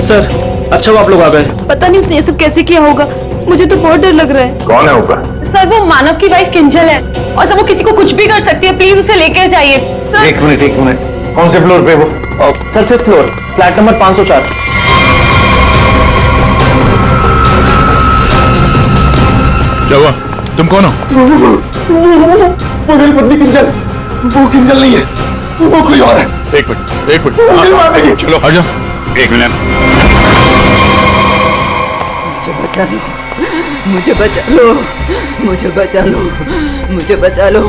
Sir अच्छा वो आप लोग आ गए। पता नहीं उसने ये सब कैसे किया होगा, मुझे तो बहुत डर लग रहा है। कौन है ऊपर? सर वो मानव की वाइफ किंजल है और सर वो किसी को कुछ भी कर सकती है, प्लीज उसे लेके जाइए। सर एक मिनट, कौन से फ्लोर पे वो? Sir 5th floor, flat number 504। क्या हुआ? तुम कौन हो? वो मेरी पत्नी किंजल। वो किंजल नहीं है, वो कोई और है। एक मिनट चलो आ जाओ। एक मिनट। मुझे बचा लो, मुझे बचा लो, मुझे बचा लो, मुझे बचा लो,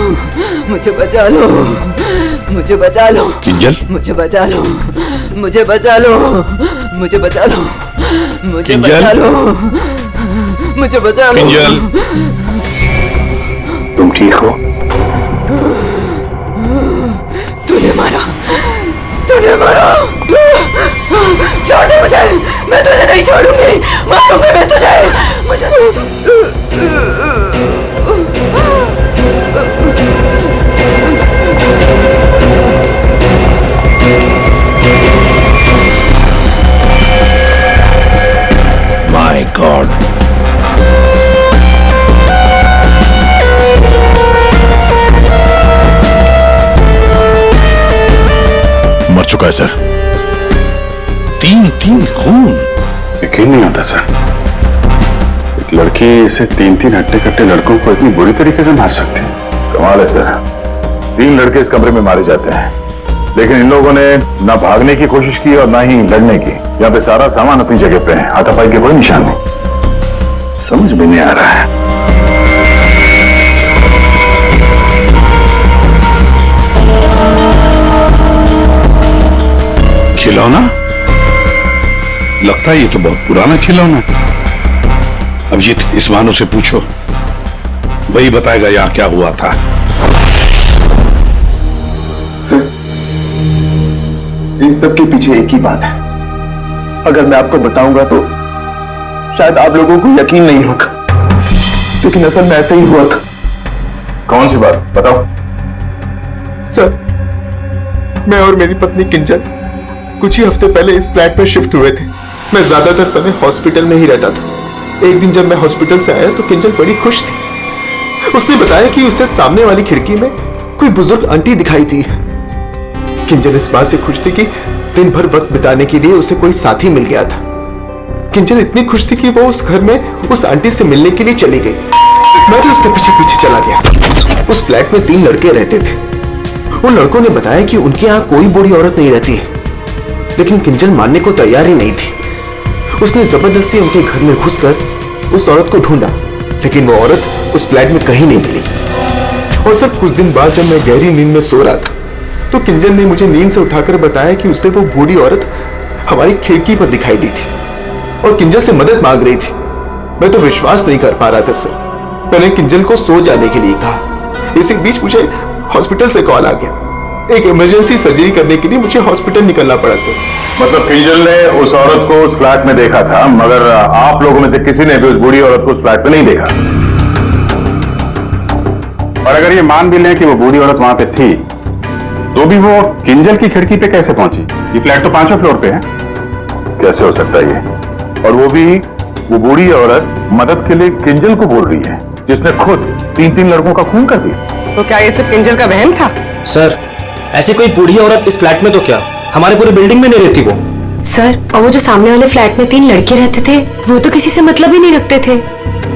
मुझे बचा लो, मुझे बचा लो। किंजल, मुझे बचा लो, मुझे बचा लो, मुझे बचा लो, मुझे बचा लो, मुझे बचा लो। किंजल, तुम ठीक हो? तूने मारा, तूने मारा। छोड़ दे मुझे, मैं तुझे नहीं छोड़ूंगी, मारूंगी मैं तुझे। मुझे माय गॉड। मर चुका है सर। 3 खून। यकीन नहीं होता सर, एक लड़की इसे 3 हट्टे कट्टे लड़कों को इतनी बुरी तरीके से मार सकती है। कमाल है सर। 3 लड़के इस कमरे में मारे जाते हैं, लेकिन इन लोगों ने ना भागने की कोशिश की और ना ही लड़ने की। यहाँ पे सारा सामान अपनी जगह पे है, हाथापाई के कोई निशान नहीं। समझ में नहीं आ रहा है। खिलौना? लगता है ये तो बहुत पुराना खिलौना है। अभिजीत, इस मानो से पूछो, वही बताएगा यहाँ क्या हुआ था। सर, इन सब के पीछे एक ही बात है। अगर मैं आपको बताऊंगा तो शायद आप लोगों को यकीन नहीं होगा, लेकिन असल में ऐसा ही हुआ था। कौन सी बात बताओ? सर, मैं और मेरी पत्नी किंजल कुछ ही हफ्ते पहले इस फ्लैट में शिफ्ट हुए थे। मैं ज्यादातर समय हॉस्पिटल में ही रहता था। एक दिन जब मैं हॉस्पिटल से आया तो किंजल बड़ी खुश थी। उसने बताया कि उसे सामने वाली खिड़की में कोई बुजुर्ग आंटी दिखाई थी। किंजल इस बात से खुश थी कि दिन भर वक्त बिताने के लिए उसे कोई साथी मिल गया था। किंजल इतनी खुश थी कि वो उस घर में उस आंटी से मिलने के लिए चली गई। मैं भी उसके पीछे पीछे चला गया। उस फ्लैट में 3 लड़के रहते थे। उन लड़कों ने बताया कि उनके यहाँ कोई बूढ़ी औरत नहीं रहती है, लेकिन किंजल मानने को तैयार ही नहीं थी। उसने जबरदस्ती उनके घर में घुसकर उस औरत को ढूंढा, लेकिन वो औरत उस फ्लैट में कहीं नहीं मिली। और सर, कुछ दिन बाद जब मैं गहरी नींद में सो रहा था तो किंजल ने मुझे नींद से उठाकर बताया कि उसे वो बूढ़ी औरत हमारी खिड़की पर दिखाई दी थी और किंजल से मदद मांग रही थी। मैं तो विश्वास नहीं कर पा रहा था सर। मैंने किंजल को सो जाने के लिए कहा। इसी बीच मुझे हॉस्पिटल से कॉल आ गया। एक इमरजेंसी सर्जरी करने के लिए मुझे हॉस्पिटल निकलना पड़ा सर। मतलब किंजल ने उस औरत को उस फ्लैट में देखा था, मगर आप लोगों में से किसी ने भी उस बूढ़ी औरत को उस फ्लैट में नहीं देखा। और अगर ये मान भी लें कि वो बूढ़ी औरत वहां पे थी, तो भी वो किंजल की खिड़की पे कैसे पहुंची? ये फ्लैट तो 5वें फ्लोर पे है। कैसे हो सकता है ये? और वो भी वो बूढ़ी औरत मदद के लिए किंजल को बोल रही है, जिसने खुद 3 लड़कों का खून कर दिया। तो क्या ये सब किंजल का वहम था? सर ऐसी कोई बूढ़ी औरत इस फ्लैट में तो क्या, हमारे पूरी बिल्डिंग में नहीं रहती वो। सर, और वो जो सामने वाले फ्लैट में 3 लड़के रहते थे, वो तो किसी से मतलब ही नहीं रखते थे।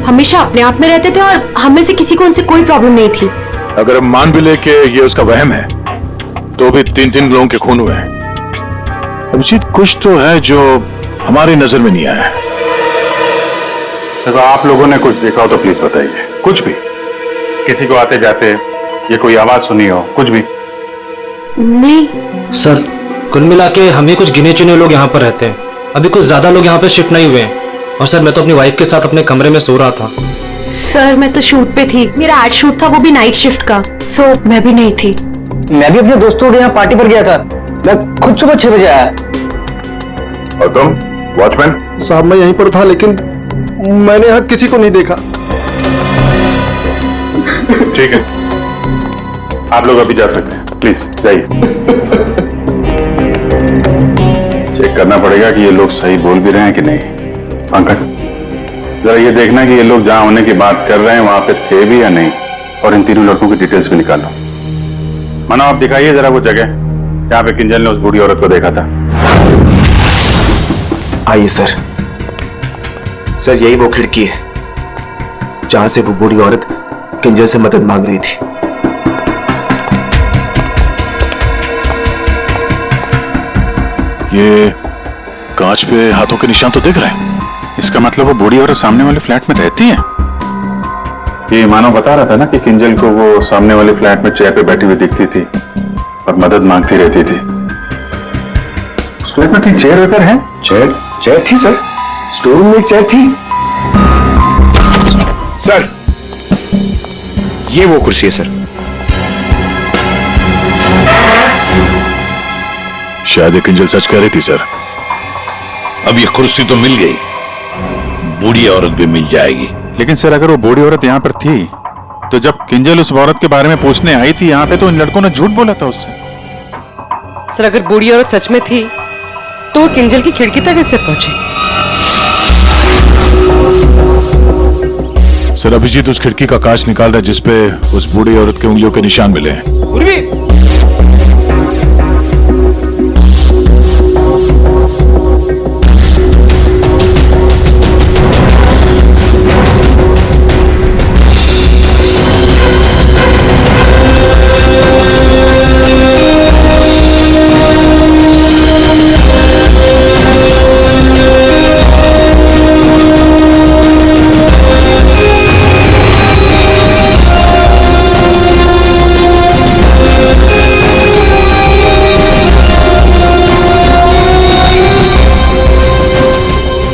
हमेशा अपने आप में रहते थे और हम में से किसी को उनसे कोई प्रॉब्लम नहीं थी। अगर हम मान भी ले कि ये उसका वहम है, तो भी 3 लोगों के खून हुए हैं। अभिजीत, कुछ तो है जो हमारी नजर में नहीं आया। अगर आप लोगों ने कुछ देखा हो तो प्लीज बताइए। कुछ भी, किसी को आते जाते ये कोई आवाज सुनी हो, कुछ भी? नहीं सर, कुल मिला के हम ही कुछ गिने चुने लोग यहाँ पर रहते हैं। अभी कुछ ज्यादा लोग यहाँ पे शिफ्ट नहीं हुए हैं। और सर, मैं तो अपनी वाइफ के साथ अपने कमरे में सो रहा था। सर, मैं तो शूट पे थी। मेरा आज शूट था, वो भी नाइट शिफ्ट का, सो मैं भी नहीं थी। मैं भी अपने दोस्तों के यहाँ पार्टी पर गया था। मैं खुद सुबह 6 बजे आया। और तुम वॉचमैन? साहब, मैं यहीं पर था, लेकिन मैंने यहाँ किसी को नहीं देखा। ठीक है, आप लोग अभी जा सकते हैं, प्लीज जाइए। चेक करना पड़ेगा कि ये लोग सही बोल भी रहे हैं कि नहीं। पंकज, जरा ये देखना कि ये लोग जहां होने की बात कर रहे हैं वहां पे थे भी या नहीं, और इन तीनों लड़कों की डिटेल्स भी निकालो। मानो आप दिखाइए जरा वो जगह जहां पे किंजल ने उस बूढ़ी औरत को देखा था। आइए सर। सर यही वो खिड़की है जहां से वो बूढ़ी औरत किंजल से मदद मांग रही थी। ये कांच पे हाथों के निशान तो दिख रहे हैं। इसका मतलब वो बूढ़ी औरत सामने वाले फ्लैट में रहती है। ये मानो बता रहा था ना कि किंजल को वो सामने वाले फ्लैट में चेयर पे बैठी हुई दिखती थी और मदद मांगती रहती थी। उस फ्लैट में चेयर वेकर है? चेयर थी सर, स्टोर रूम में एक चेयर थी। सर ये वो कुर्सी है सर। शायद ये किंजल सच कह रही थी सर। अब ये कुर्सी तो मिल गई, बूढ़ी औरत भी मिल जाएगी। लेकिन सर अगर वो बूढ़ी औरत यहाँ पर थी तो जब किंजल उस औरत के बारे में पूछने आई थी यहाँ पे तो इन लड़कों ने झूठ बोला था उससे। सर अगर बूढ़ी औरत सच में थी तो किंजल की खिड़की तक कैसे पहुंची? सर अभिजीत उस खिड़की का कांच निकाल रहा है जिसपे उस बूढ़ी औरत के उंगलियों के निशान मिले हैं।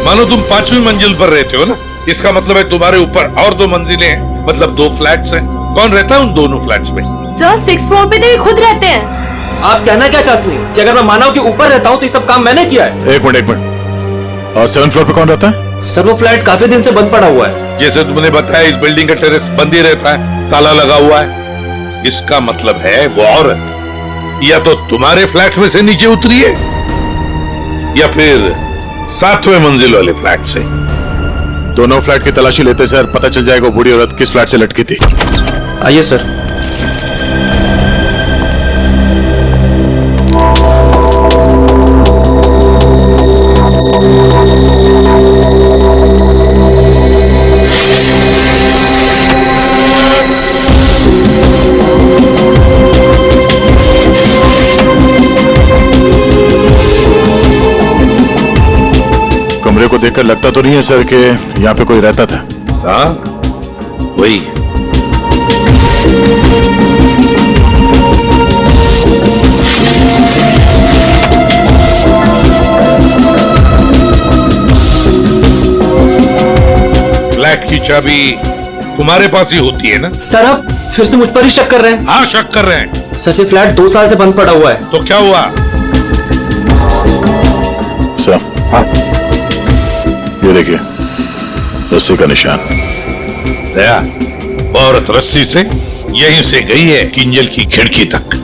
मानो तुम 5वीं मंजिल पर रहते हो ना, इसका मतलब है तुम्हारे ऊपर और 2 मंजिलें हैं, मतलब 2 फ्लैट्स हैं। कौन रहता है उन दोनों फ्लैट्स में? सर 6th फ्लोर पे तो ये खुद रहते हैं। आप कहना क्या चाहती हैं कि अगर मैं मानव के ऊपर रहता हूँ तो ये सब काम मैंने किया है? एक मिनट। और 7th फ्लोर पे कौन रहता है? सर वो फ्लैट काफी दिन से बंद पड़ा हुआ है। जैसे तुमने बताया इस बिल्डिंग का टेरेस बंद ही रहता है, ताला लगा हुआ है। इसका मतलब है वो औरत या तो तुम्हारे फ्लैट में से नीचे उतरी है या फिर 7वें मंजिल वाले फ्लैट से। दोनों फ्लैट की तलाशी लेते सर पता चल जाएगा बूढ़ी औरत किस फ्लैट से लटकी थी। आइए सर। कमरे को देखकर लगता तो नहीं है सर कि यहाँ पे कोई रहता था। हाँ वही। फ्लैट की चाबी तुम्हारे पास ही होती है ना? सर आप फिर से मुझ पर ही शक कर रहे हैं? हाँ शक कर रहे हैं। सर ये फ्लैट 2 साल से बंद पड़ा हुआ है। तो क्या हुआ? सर ये देखिए रस्सी का निशान। दया, वो औरत रस्सी से यहीं से गई है किंजल की खिड़की तक।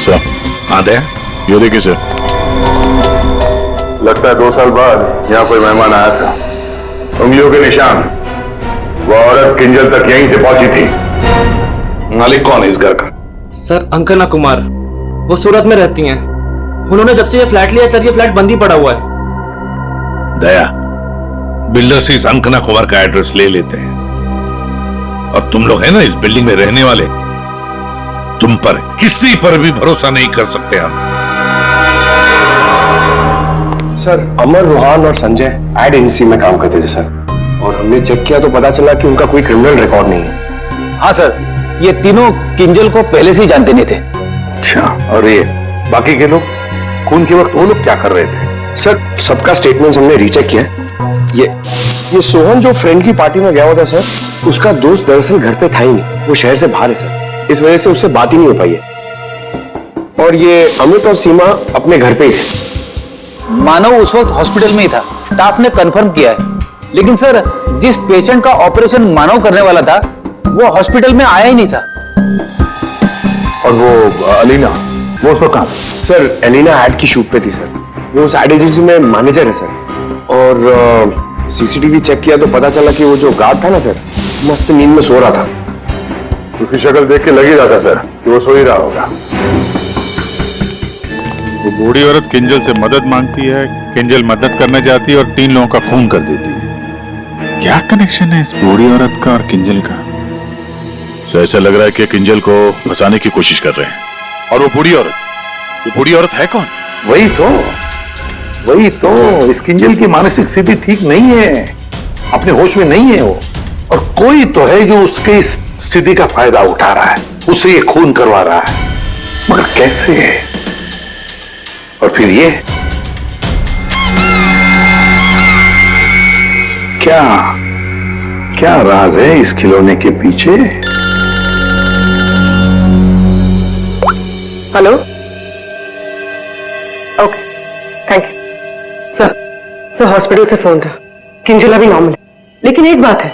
सर हाँ दया, ये देखिए सर। लगता है 2 साल बाद यहाँ कोई मेहमान आया था। उंगलियों के निशान, वो औरत किंजल तक यहीं से पहुंची थी। मालिक कौन है इस घर का? सर अंकना कुमार, वो सूरत में रहती हैं। उन्होंने जब से ये फ्लैट लिया सर ये फ्लैट बंद ही पड़ा हुआ है। दया, बिल्डर से इस अंकना कुमार का एड्रेस ले लेते हैं और तुम लोग है ना इस बिल्डिंग में रहने वाले, तुम पर किसी पर भी भरोसा नहीं कर सकते हम। सर अमर, रोहान और संजय एड एजेंसी में काम करते थे सर, और हमने चेक किया तो पता चला कि उनका कोई क्रिमिनल रिकॉर्ड नहीं है। हाँ सर, ये तीनों किंजल को पहले से ही जानते नहीं थे। अच्छा, और ये बाकी के लोग खून के वक्त वो लोग क्या कर रहे थे? सर सबका स्टेटमेंट हमने रीचेक किया। ये सोहन जो फ्रेंड की पार्टी में गया हुआ था सर, उसका दोस्त दरअसल घर पे था ही नहीं, वो शहर से बाहर है सर, इस वजह से उससे बात ही नहीं हो पाई है। और ये अमित और सीमा अपने घर पे ही है। मानव उस वक्त हॉस्पिटल में ही था, स्टाफ ने कंफर्म किया है। लेकिन सर जिस पेशेंट का ऑपरेशन मानव करने वाला था वो हॉस्पिटल में आया ही नहीं था। और वो अलीना, वो उस वक्त कहाँ थी? सर एलिना एड की शूट पे थी सर। वो उस एड एजेंसी में मैनेजर है सर। और सीसीटीवी चेक किया तो पता चला कि वो जो गार्ड था ना सर, मस्त नींद में सो रहा था। उसकी शक्ल देख के लग ही जाता सर कि वो सो ही रहा होगा। वो बूढ़ी औरत किंजल से मदद मांगती है, किंजल मदद करने जाती है और 3 लोगों का खून कर देती है। क्या कनेक्शन है इस बूढ़ी औरत का और किंजल का? सर ऐसा लग रहा है कि किंजल को फंसाने की कोशिश कर रहे हैं। और वो बूढ़ी औरत है कौन? वही तो इस किंजल की मानसिक स्थिति ठीक नहीं है, अपने होश में नहीं है वो। और कोई तो है जो उसके इस स्थिति का फायदा उठा रहा है, उससे ये खून करवा रहा है, मगर कैसे? और फिर ये क्या राज है इस खिलौने के पीछे? Hello, okay, thank you. Sir hospital से फोन था, किंजल अभी नॉर्मल है, लेकिन एक बात है,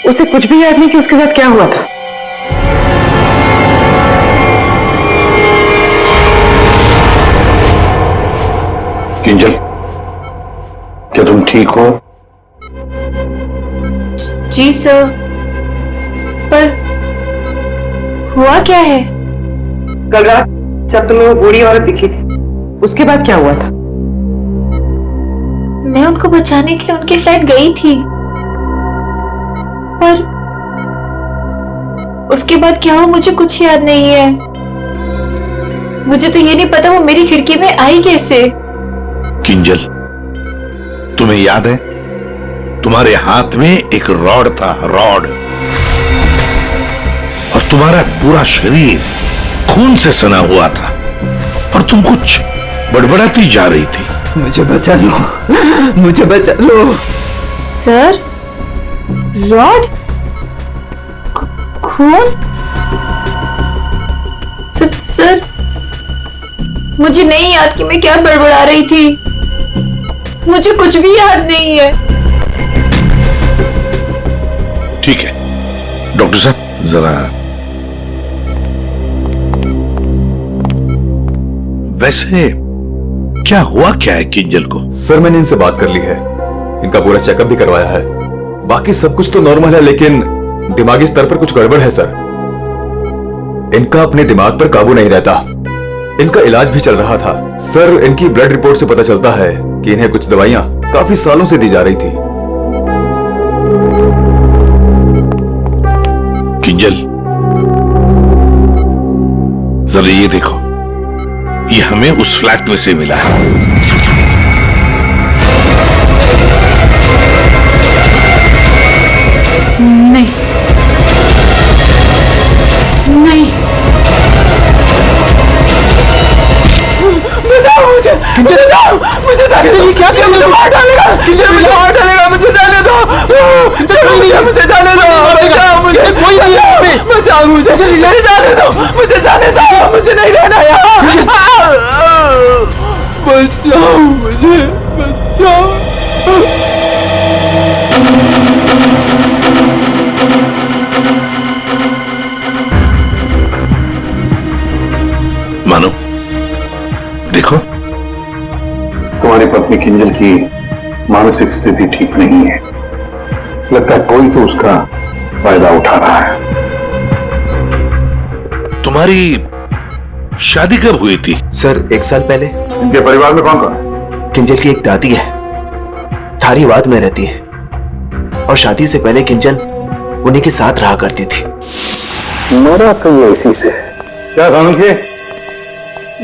उसे कुछ भी याद नहीं कि उसके साथ क्या हुआ था। किंजल, क्या तुम ठीक हो? जी सर, पर हुआ क्या है? कल रात जब तुम्हें वो बूढ़ी औरत दिखी थी, उसके बाद क्या हुआ था? मैं उनको बचाने के लिए उनके फ्लैट गई थी, पर उसके बाद क्या हुआ मुझे कुछ याद नहीं है। मुझे तो ये नहीं पता वो मेरी खिड़की में आई कैसे। किंजल, तुम्हें याद है तुम्हारे हाथ में एक रॉड था, रॉड, और तुम्हारा पूरा शरीर खून से सना हुआ था, पर तुम कुछ बड़बड़ाती जा रही थी। मुझे बचा लो, मुझे बचा लो। सर, रॉड, खून? सर, मुझे नहीं याद कि मैं क्या बड़बड़ा रही थी। मुझे कुछ भी याद नहीं है। ठीक है डॉक्टर साहब, जरा वैसे क्या हुआ क्या है किंजल को? सर मैंने इनसे बात कर ली है, इनका पूरा चेकअप भी करवाया है, बाकी सब कुछ तो नॉर्मल है, लेकिन दिमागी स्तर पर कुछ गड़बड़ है सर। इनका अपने दिमाग पर काबू नहीं रहता। इनका इलाज भी चल रहा था सर। इनकी ब्लड रिपोर्ट से पता चलता है कि इन्हें कुछ दवाइयां काफी सालों से दी जा रही थी। किंजल, जरा ये देखो, ये हमें उस फ्लैट में से मिला है। नहीं, नहीं, मुझे क्या कर मुझे मार डालेगा, मुझे मार डालेगा, मुझे जाने दो, मुझे जाने दो, कोई नहीं, बचाओ मुझे, जाने दो, मुझे जाने दो, मुझे नहीं रहना यहाँ, बचाओ मुझे, बचाओ। मानो, देखो, तुम्हारी पत्नी किंजल की मानसिक स्थिति ठीक नहीं है, लगता है कोई तो उसका फायदा उठा रहा है। तुम्हारी शादी कब हुई थी? सर 1 साल पहले। इनके परिवार में कौन कौन है? किंजल की एक दादी है, धारीवाद में रहती है, और शादी से पहले किंजल उन्हीं के साथ रहा करती थी। मरा तो ये इसी से। क्या कानून के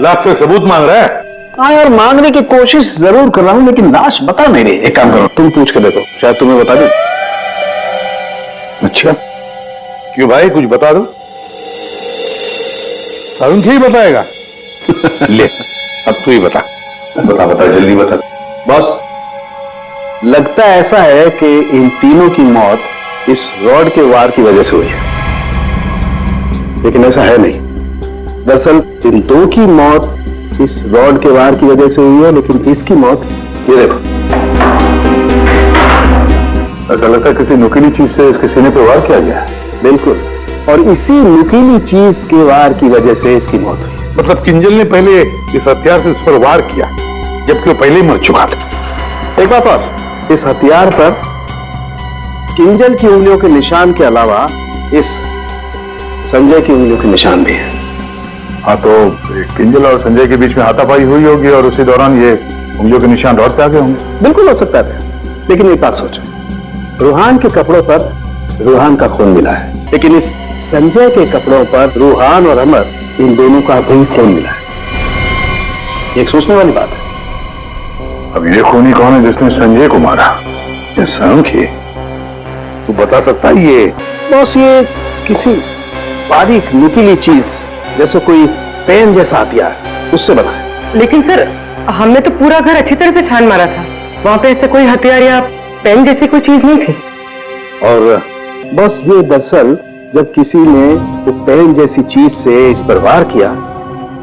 लाश से सबूत मांग रहा है? हाँ यार, मांगने की कोशिश जरूर कर रहा हूं, लेकिन लाश बता नहीं रही। एक काम करो, तुम पूछ के देखो, शायद तुम्हें बता दे। अच्छा, क्यों भाई, कुछ बता दो। कानून ही बताएगा। ले, अब तू ही बता, बता जल्दी बता। बस लगता ऐसा है कि इन तीनों की मौत इस रॉड के वार की वजह से हुई है, लेकिन ऐसा है नहीं। दरअसल इन 2 की मौत इस रॉड के वार की वजह से हुई है, लेकिन इसकी मौत, ये देखो, ऐसा लगता है किसी नुकीली चीज से इसके सीने पे वार किया गया है। बिल्कुल, और इसी नुकीली चीज के वार की वजह से इसकी मौत हुई। मतलब किंजल ने पहले इस हथियार से इस पर वार किया जबकि वो पहले ही मर चुका था। एक बात और, इस हथियार पर किंजल की उंगलियों के निशान के अलावा इस संजय की उंगलियों के निशान भी हैं। हाँ, तो किंजल और संजय के बीच में हाथापाई हुई होगी और उसी दौरान ये उंगलियों के निशान रॉड पे आ गए होंगे। बिल्कुल हो सकता है, लेकिन एक बात सोचो, रूहान के कपड़ों पर रूहान का खून मिला है, लेकिन इस संजय के कपड़ों पर रूहान और अमर इन दोनों का भी खून मिला है। एक सोचने वाली बात है। अब ये खूनी कौन है जिसने संजय को मारा? ये सांख्य, तू बता सकता है ये? बॉस, ये किसी बारीक नुकीली चीज जैसे कोई पेन जैसा हथियार उससे बना है। लेकिन सर, हमने तो पूरा घर अच्छी तरह से छान मारा था, वहां पे ऐसे कोई हथियार या पेन जैसी कोई चीज नहीं थी। और बस ये दरअसल जब किसी ने वो पेन जैसी चीज से इस पर वार किया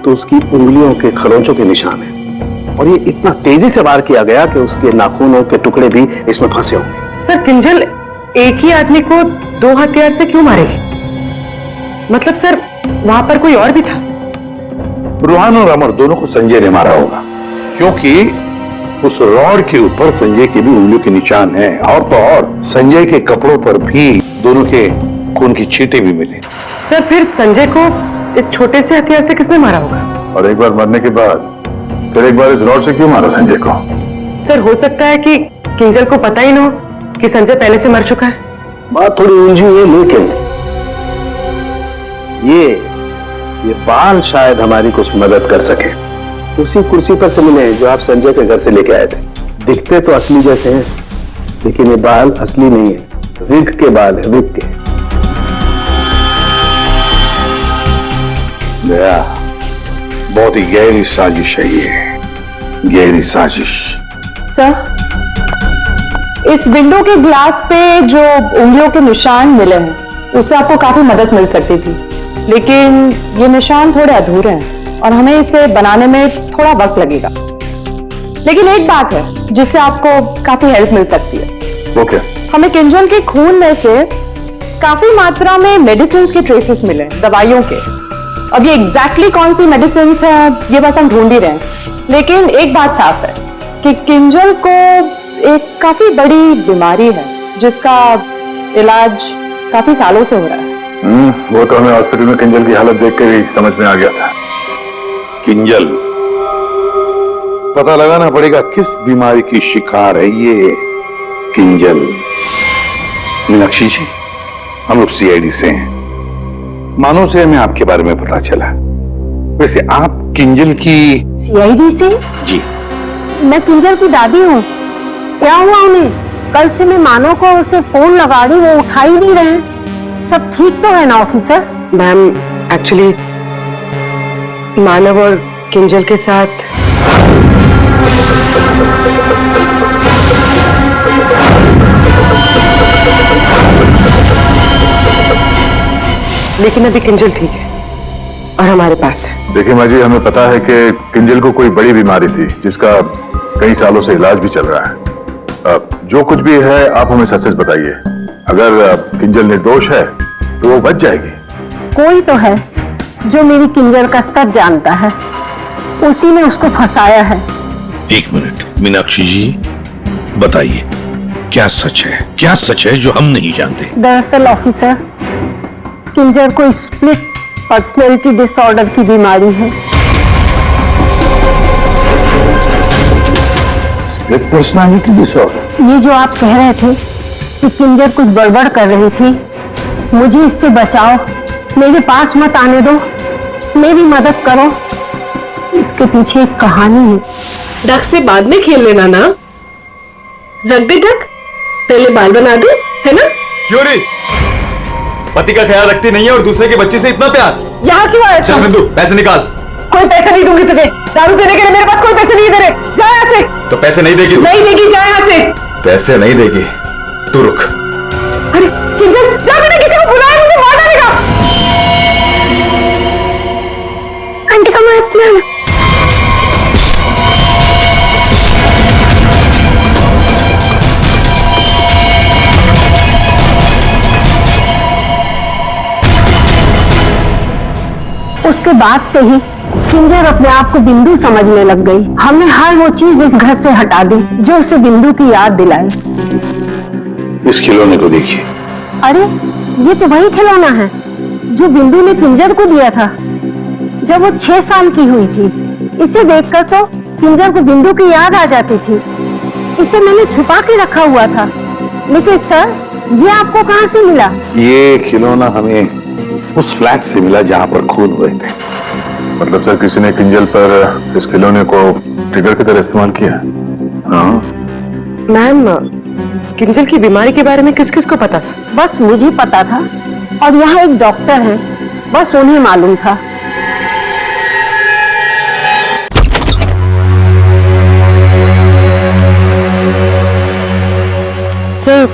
तो उसकी उंगलियों के खरोंचों के निशान है, और ये इतना तेजी से वार किया गया कि उसके नाखूनों के टुकड़े भी इसमें फंसे होंगे। सर, किंजल एक ही आदमी को दो हथियार से क्यों मारेगी? मतलब सर, वहां पर कोई और भी था? रूहान और अमर दोनों को संजय ने मारा होगा, क्योंकि उस रॉड के ऊपर संजय के भी उंगलियों के निशान हैं, और तो और संजय के कपड़ों पर भी दोनों के खून की छींटे भी मिले। सर, फिर संजय को इस छोटे से हथियार से किसने मारा होगा? और एक बार मरने के बाद फिर एक बार इस रॉड से क्यों मारा संजय को? सर, हो सकता है कि किंजल को पता ही ना हो कि संजय पहले से मर चुका है। बात थोड़ी उलझी है, लेकिन ये बाल शायद हमारी कुछ मदद कर सके। उसी कुर्सी पर से मिले जो आप संजय के घर से लेके आए थे। दिखते तो असली जैसे हैं, लेकिन ये बाल असली नहीं है, विग के बाल है, विग के। दया, बहुत ही गहरी साजिश है ये, गहरी साजिश। सर, इस विंडो के ग्लास पे जो उंगलियों के निशान मिले हैं उससे आपको काफी मदद मिल सकती थी, लेकिन ये निशान थोड़े अधूरे हैं और हमें इसे बनाने में थोड़ा वक्त लगेगा। लेकिन एक बात है जिससे आपको काफी हेल्प मिल सकती है। वो क्या? हमें किंजल के खून में से काफी मात्रा में मेडिसिन के ट्रेसेस मिले, दवाइयों के। अब ये एग्जैक्टली कौन सी मेडिसिन है ये बस हम ढूंढ ही रहे हैं, लेकिन एक बात साफ है कि किंजल को एक काफी बड़ी बीमारी है जिसका इलाज काफी सालों से हो रहा है। वो तो हमें हॉस्पिटल में किंजल की हालत देख कर ही समझ में आ गया था। किंजल, पता लगाना पड़ेगा किस बीमारी की शिकार है ये किंजल। मीनाक्षी जी, हम लोग सीआईडी से हैं, मानो से हमें आपके बारे में पता चला। वैसे आप किंजल की? सीआईडी से? जी। मैं किंजल की दादी हूँ। क्या हुआ उन्हें? कल से मैं मानो को उसे फोन लगा रही, वो उठा ही नहीं रहे। सब ठीक तो है ना ऑफिसर? मैम, एक्चुअली मानव और किंजल के साथ लेकिन अभी किंजल ठीक है और हमारे पास है। देखिए माँ जी, हमें पता है कि किंजल को कोई बड़ी बीमारी थी जिसका कई सालों से इलाज भी चल रहा है। जो कुछ भी है आप हमें सच सच बताइए। अगर किंजल निर्दोष है तो वो बच जाएगी। कोई तो है जो मेरी किंजल का सच जानता है, उसी ने उसको फंसाया है। एक मिनट मीनाक्षी जी, बताइए क्या सच है? क्या सच है जो हम नहीं जानते? दरअसल ऑफिसर, किंजल को स्प्लिट पर्सनैलिटी डिसऑर्डर की बीमारी है। Split personality disorder? ये जो आप कह रहे थे कि किंजल कुछ गड़बड़ कर रही थी, मुझे इससे बचाओ, मेरे पास मत आने दो, मेरी मदद करो। इसके पीछे एक कहानी है। डक से बाद में खेल लेना ना, रख दे डक, पहले बाल बना दो, है ना? क्यों रे? पति का ख्याल रखती नहीं है और दूसरे के बच्चे से इतना प्यार? यहाँ क्यों आया? चल बिंदु, पैसे निकाल। कोई पैसे नहीं दूंगी तुझे, दारू पीने के लिए मेरे पास कोई पैसे नहीं दे रहे। जा यहाँ से। तो पैसे नहीं देगी? नहीं देगी, जा यहाँ से। पैसे नहीं देगी? तू रुक। अरे किंजल, जा, मैंने किसी को बुलाया, मुझे मार डालेगा। आंटी का मार। उसके बाद से ही किंजल अपने आप को बिंदु समझने लग गई। हमने हर वो चीज इस घर से हटा दी जो उसे बिंदु की याद दिलाए। इस खिलौने को देखिए। अरे ये तो वही खिलौना है जो बिंदु ने किंजल को दिया था जब वो 6 साल की हुई थी। इसे देखकर तो किंजल को बिंदु की याद आ जाती थी। इसे मैंने छुपा के रखा हुआ था। लेकिन सर, ये आपको कहाँ से मिला? ये खिलौना हमें उस फ्लैट से मिला जहां पर खून हुए थे। मतलब सर, किसी ने किंजल पर इस खिलौने को ट्रिगर की तरह इस्तेमाल किया? हाँ। मैम, किंजल की बीमारी के बारे में किस किस को पता था? बस मुझे पता था और यहाँ एक डॉक्टर है, बस उन्हें मालूम था। सर,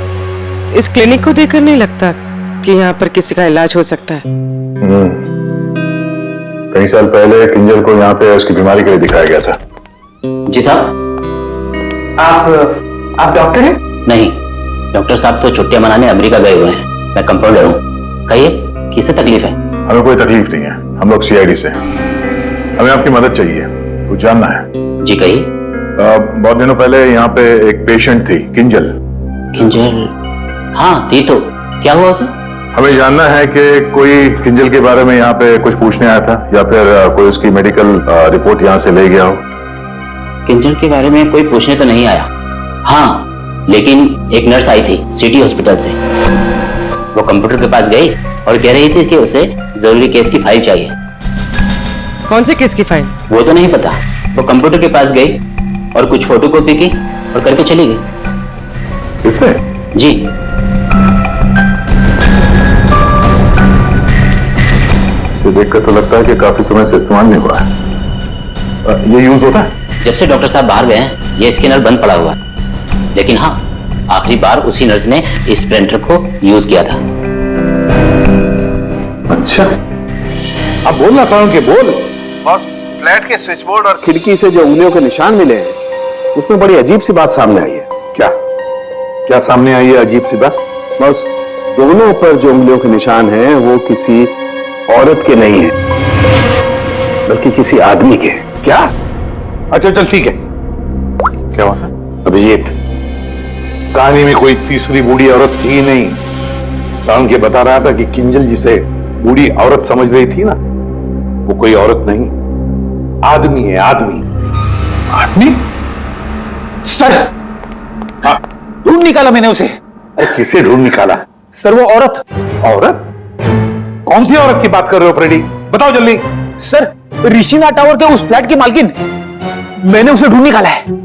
इस क्लिनिक को देखकर नहीं लगता कि यहाँ पर किसी का इलाज हो सकता है। कई साल पहले किंजल को यहाँ पे उसकी बीमारी के लिए दिखाया गया था। जी साहब। आप डॉक्टर हैं? नहीं, डॉक्टर साहब तो छुट्टियां मनाने अमेरिका गए हुए हैं। मैं कंपाउंडर हूँ। कहिए, किससे तकलीफ है? हमें कोई तकलीफ नहीं है, हम लोग सीआईडी से। हमें आपकी मदद चाहिए, कुछ जानना है। जी कहिए। बहुत दिनों पहले यहाँ पे एक पेशेंट थी, किंजल। किंजल? हाँ थी तो, क्या हुआ उसे? हमें जानना है कि कोई किंजल के बारे में यहाँ पे कुछ पूछने आया था या फिर कोई उसकी मेडिकल रिपोर्ट यहाँ से ले गया हो। किंजल के बारे में कोई पूछने तो नहीं आया। हाँ, लेकिन एक नर्स आई थी सिटी हॉस्पिटल से। वो कंप्यूटर के पास गई और कह रही थी कि उसे जरूरी केस की फाइल चाहिए। कौन से केस की फाइल? वो तो नहीं पता। वो कंप्यूटर के पास गई और कुछ फोटोकॉपी की और करके चली गई। इससे? जी। इसे देखकर तो लगता है कि काफी समय से इस्तेमाल नहीं हुआ है। ये यूज होता है? जब से डॉक्टर साहब बाहर गए हैं ये स्कैनर बंद पड़ा हुआ है। लेकिन हाँ, आखिरी बार उसी नर्स ने इस प्रिंटर को यूज किया था। अच्छा, अब बोलना साउंड के बोल। बॉस, फ्लैट के स्विच बोर्ड और खिड़की से जो उंगलियों के निशान मिले हैं उसमें बड़ी अजीब सी बात सामने आई है। क्या क्या सामने आई है अजीब सी बात? बस, दोनों पर जो उंगलियों के निशान हैं वो किसी औरत के नहीं है बल्कि किसी आदमी के। क्या? अच्छा चल ठीक है। क्या हुआ सर? अभिजीत, कहानी में कोई तीसरी बूढ़ी औरत थी ही नहीं। साउंड के बता रहा था कि किंजल जिसे बूढ़ी औरत समझ रही थी ना, वो कोई औरत नहीं, आदमी है। आदमी? आदमी? सर, हाँ, ढूंढ निकाला मैंने उसे। अरे किसे ढूंढ निकाला? सर, वो औरत। औरत? कौन सी औरत की बात कर रहे हो फ्रेडी? बताओ जल्दी। सर, ऋषिना टावर के उस फ्लैट की मालकिन, मैंने उसे ढूंढ निकाला है।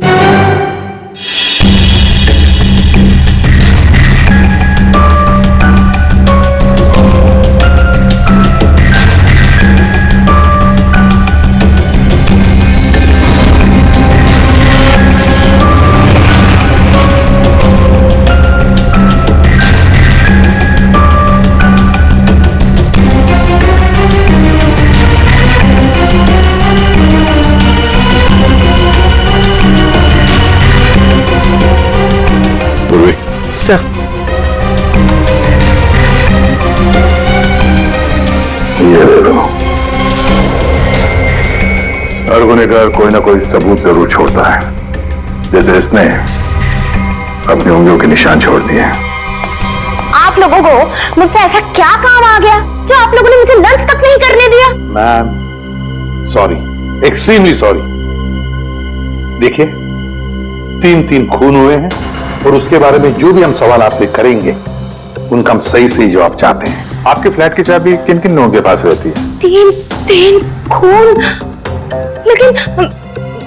सर, ये ले लो। हर गुनहगार कोई ना कोई सबूत जरूर छोड़ता है, जैसे इसने अपनी उंगलियों के निशान छोड़ दिए। आप लोगों को मुझसे ऐसा क्या काम आ गया जो आप लोगों ने मुझे लंच तक नहीं करने दिया? Ma'am, sorry, extremely sorry. देखिए, 3 खून हुए हैं और उसके बारे में जो भी हम सवाल आपसे करेंगे उनका हम सही सही जवाब चाहते हैं। आपके फ्लैट की चाबी किन किन लोगों के पास रहती है? 3 खून? लेकिन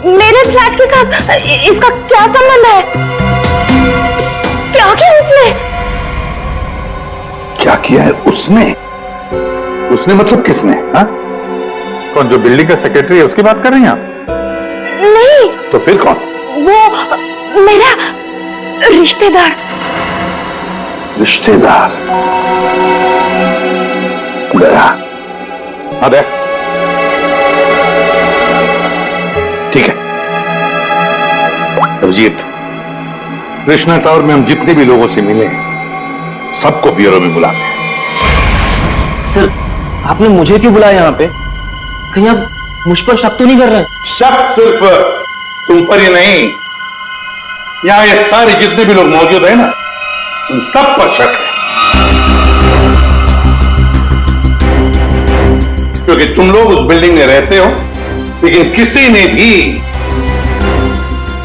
मेरे फ्लैट के साथ इसका क्या संबंध है? क्या किया उसने? क्या किया है उसने? उसने मतलब किसने? हाँ? कौन, जो बिल्डिंग का सेक्रेटरी है उसकी बात कर रही हैं आप? नहीं। तो फिर कौन? वो मेरा रिश्तेदार। रिश्तेदार? दया? हाँ दया, ठीक है। अभिजीत, कृष्णा टावर में हम जितने भी लोगों से मिले सबको ब्यूरो में बुलाते हैं। सर, आपने मुझे क्यों बुलाया यहाँ पे? कहीं आप मुझ पर शक तो नहीं कर रहे? शक सिर्फ तुम पर ही नहीं, यहां ये सारे जितने भी लोग मौजूद हैं ना, उन सब पर शक है। क्योंकि तुम लोग उस बिल्डिंग में रहते हो, लेकिन किसी ने भी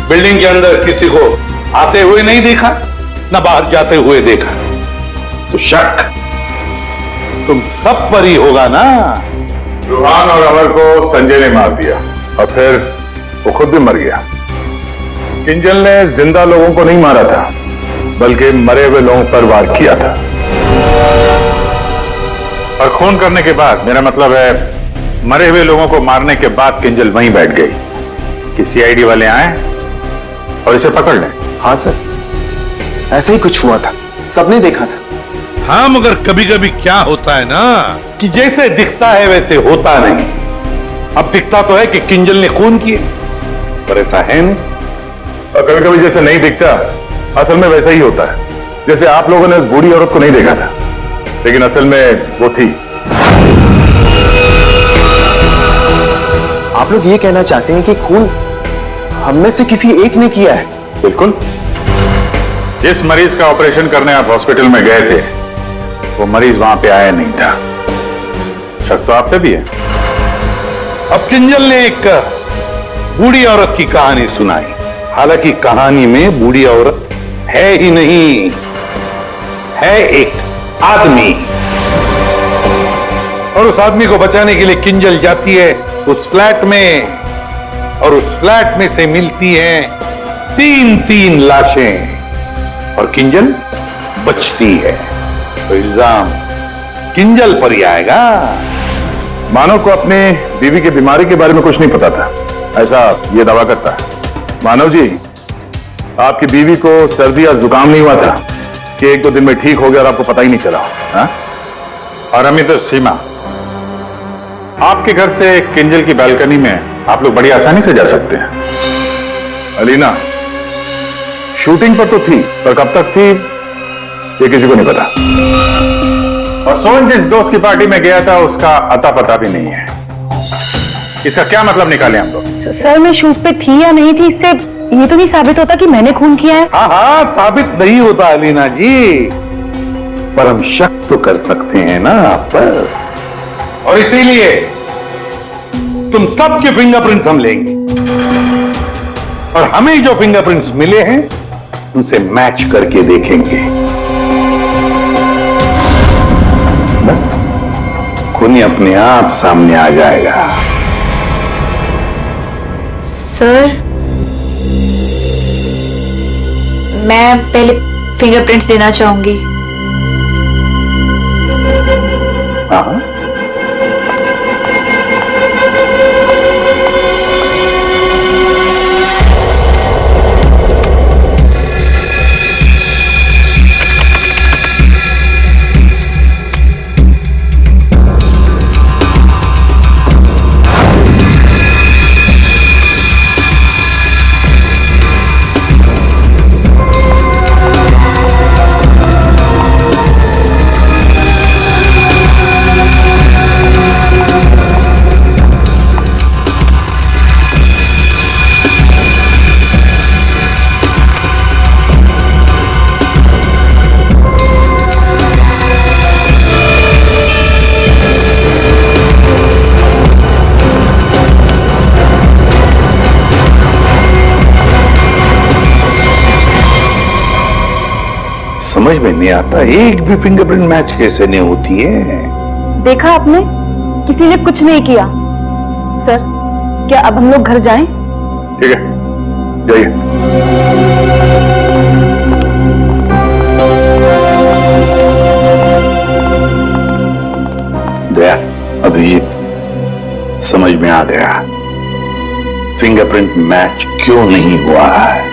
बिल्डिंग के अंदर किसी को आते हुए नहीं देखा, ना बाहर जाते हुए देखा। तो शक तुम सब पर ही होगा ना। रूहान और अमर को संजय ने मार दिया और फिर वो खुद भी मर गया। किंजल ने जिंदा लोगों को नहीं मारा था, बल्कि मरे हुए लोगों पर वार किया था। और खून करने के बाद, मेरा मतलब है मरे हुए लोगों को मारने के बाद किंजल वहीं बैठ गई कि सीआईडी वाले आए और इसे पकड़ लें। हाँ सर, ऐसे ही कुछ हुआ था, सबने देखा था। हाँ, मगर कभी कभी क्या होता है ना कि जैसे दिखता है वैसे होता नहीं। अब दिखता तो है कि किंजल ने खून किए, पर ऐसा है नहीं। और कभी कभी जैसे नहीं दिखता, असल में वैसा ही होता है। जैसे आप लोगों ने उस बूढ़ी औरत को नहीं देखा था, लेकिन असल में वो थी। आप लोग ये कहना चाहते हैं कि खून हम में से किसी एक ने किया है? बिल्कुल। जिस मरीज का ऑपरेशन करने आप हॉस्पिटल में गए थे, वो मरीज वहां पे आया नहीं था। शक तो आप पे भी है। अब किंजल ने एक बूढ़ी औरत की कहानी सुनाई। हालांकि कहानी में बूढ़ी औरत है ही नहीं, है एक आदमी। और उस आदमी को बचाने के लिए किंजल जाती है उस फ्लैट में, और उस फ्लैट में से मिलती हैं 3-3 लाशें, और किंजल बचती है। तो इल्जाम किंजल पर ही आएगा। मानव को अपने बीवी की बीमारी के बारे में कुछ नहीं पता था, ऐसा ये दावा करता है। मानव जी, आपकी बीवी को सर्दी या जुकाम नहीं हुआ था कि 1-2 दिन में ठीक हो गया और आपको पता ही नहीं चला? हा? और अमित सीमा, आपके घर से किंजल की बालकनी में आप लोग बड़ी आसानी से जा सकते हैं। अलीना शूटिंग पर तो थी, पर कब तक थी ये किसी को नहीं पता। और सोहन जिस दोस्त की पार्टी में गया था, उसका अता पता भी नहीं है। इसका क्या मतलब निकाले हम लोग? सर, मैं शूट पे थी या नहीं थी, इससे ये तो नहीं साबित होता कि मैंने खून किया है। हाँ हाँ, साबित नहीं होता अलीना जी, पर हम शक तो कर सकते हैं ना आप पर। और इसीलिए तुम सबके फिंगरप्रिंट्स हम लेंगे, और हमें जो फिंगरप्रिंट्स मिले हैं उनसे मैच करके देखेंगे। बस खून अपने आप सामने आ जाएगा। सर, मैं पहले फिंगरप्रिंट्स देना चाहूंगी। हाँ, समझ में नहीं आता, एक भी फिंगरप्रिंट मैच कैसे नहीं होती है। देखा आपने, किसी ने कुछ नहीं किया। सर, क्या अब हम लोग घर जाएं? ठीक है, जाइए। दया, अभिजीत, समझ में आ गया फिंगरप्रिंट मैच क्यों नहीं हुआ है।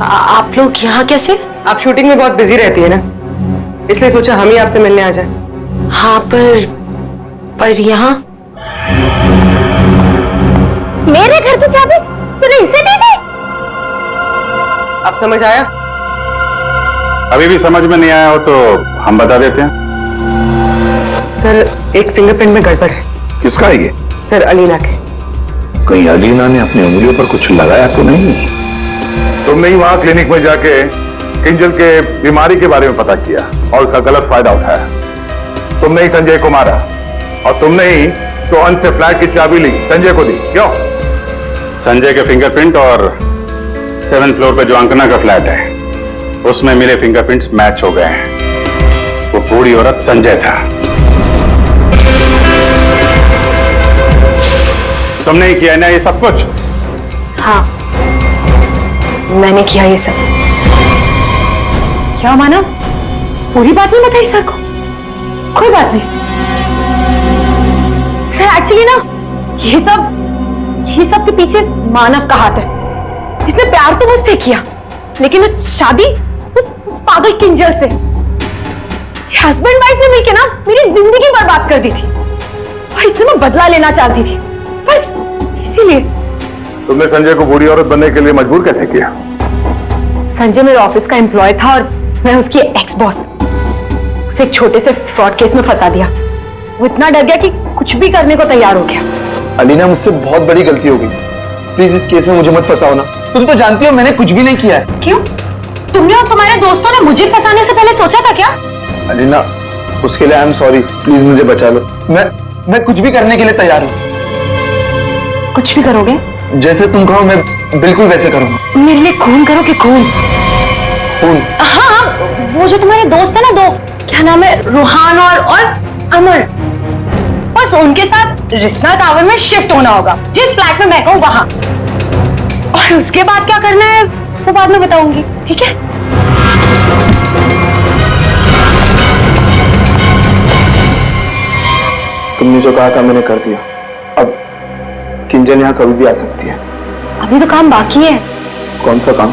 आप लोग यहाँ कैसे? आप शूटिंग में बहुत बिजी रहती है ना, इसलिए सोचा हम ही आपसे मिलने आ जाएं। हाँ, पर यहाँ मेरे घर की चाबी तूने इसे दी थी? अब समझ आया? अभी भी समझ में नहीं आया हो तो हम बता देते हैं। सर एक फिंगरप्रिंट में गड़बड़ है। किसका है ये? सर अलीना के। कहीं अलीना ने अपनी उंगलियों पर कुछ लगाया तो नहीं? तुमने ही वहां क्लिनिक में जाके किंजल के बीमारी के बारे में पता किया और उसका गलत फायदा उठाया। तुमने ही संजय को मारा और तुमने ही सोहन से फ्लैट की चाबी ली, संजय को दी। क्यों? संजय के फिंगरप्रिंट और 7th फ्लोर पे जो अंकना का फ्लैट है उसमें मिले फिंगरप्रिंट्स मैच हो गए हैं। वो बूढ़ी औरत संजय था। तुमने ही किया ना ये सब कुछ? हाँ, मैंने किया ये सब। क्या मानव, पूरी बात नहीं बताई सर को? कोई बात नहीं सर, एक्चुअली ना ये सब के पीछे मानव का हाथ है। इसने प्यार तो मुझसे किया, लेकिन वो शादी उस पागल किंजल से। हस्बैंड वाइफ ने मिलकर ना मेरी जिंदगी बर्बाद कर दी थी और इससे मैं बदला लेना चाहती थी, बस इसीलिए। तुमने संजय को बूढ़ी औरत बनने के लिए मजबूर कैसे किया? संजय मेरे ऑफिस का एम्प्लॉय था और मैं उसकी एक्स बॉस। उसे एक छोटे से फ्रॉड केस में फंसा दिया। वो इतना डर गया कि कुछ भी करने को तैयार हो गया। अलीना, मुझसे बहुत बड़ी गलती हो गई। प्लीज इस केस में मुझे मत फंसाओ ना। तुम तो जानती हो मैंने कुछ भी नहीं किया है। क्यों? तुमने और तुम्हारे दोस्तों ने मुझे फंसाने से पहले सोचा था क्या? अलीना, उसके लिए आई एम सॉरी। प्लीज मुझे बचा लो। मैं कुछ भी करने के लिए तैयार हूँ। कुछ भी करोगे? जैसे तुम कहो मैं बिल्कुल वैसे करूंगा। मेरे लिए खून करोगे? खून? खून? हाँ, वो जो तुम्हारे दोस्त है ना, दो, क्या नाम है, रूहान और अमर, बस उनके साथ रिश्ता टावर में शिफ्ट होना होगा, जिस फ्लैट में मैं कहूँ वहां। और उसके बाद क्या करना है वो बाद में बताऊंगी, ठीक है? तुमने जो कहा था मैंने कर दिया। अब किंजल यहाँ कभी भी आ सकती है। अभी तो काम बाकी है। कौन सा काम?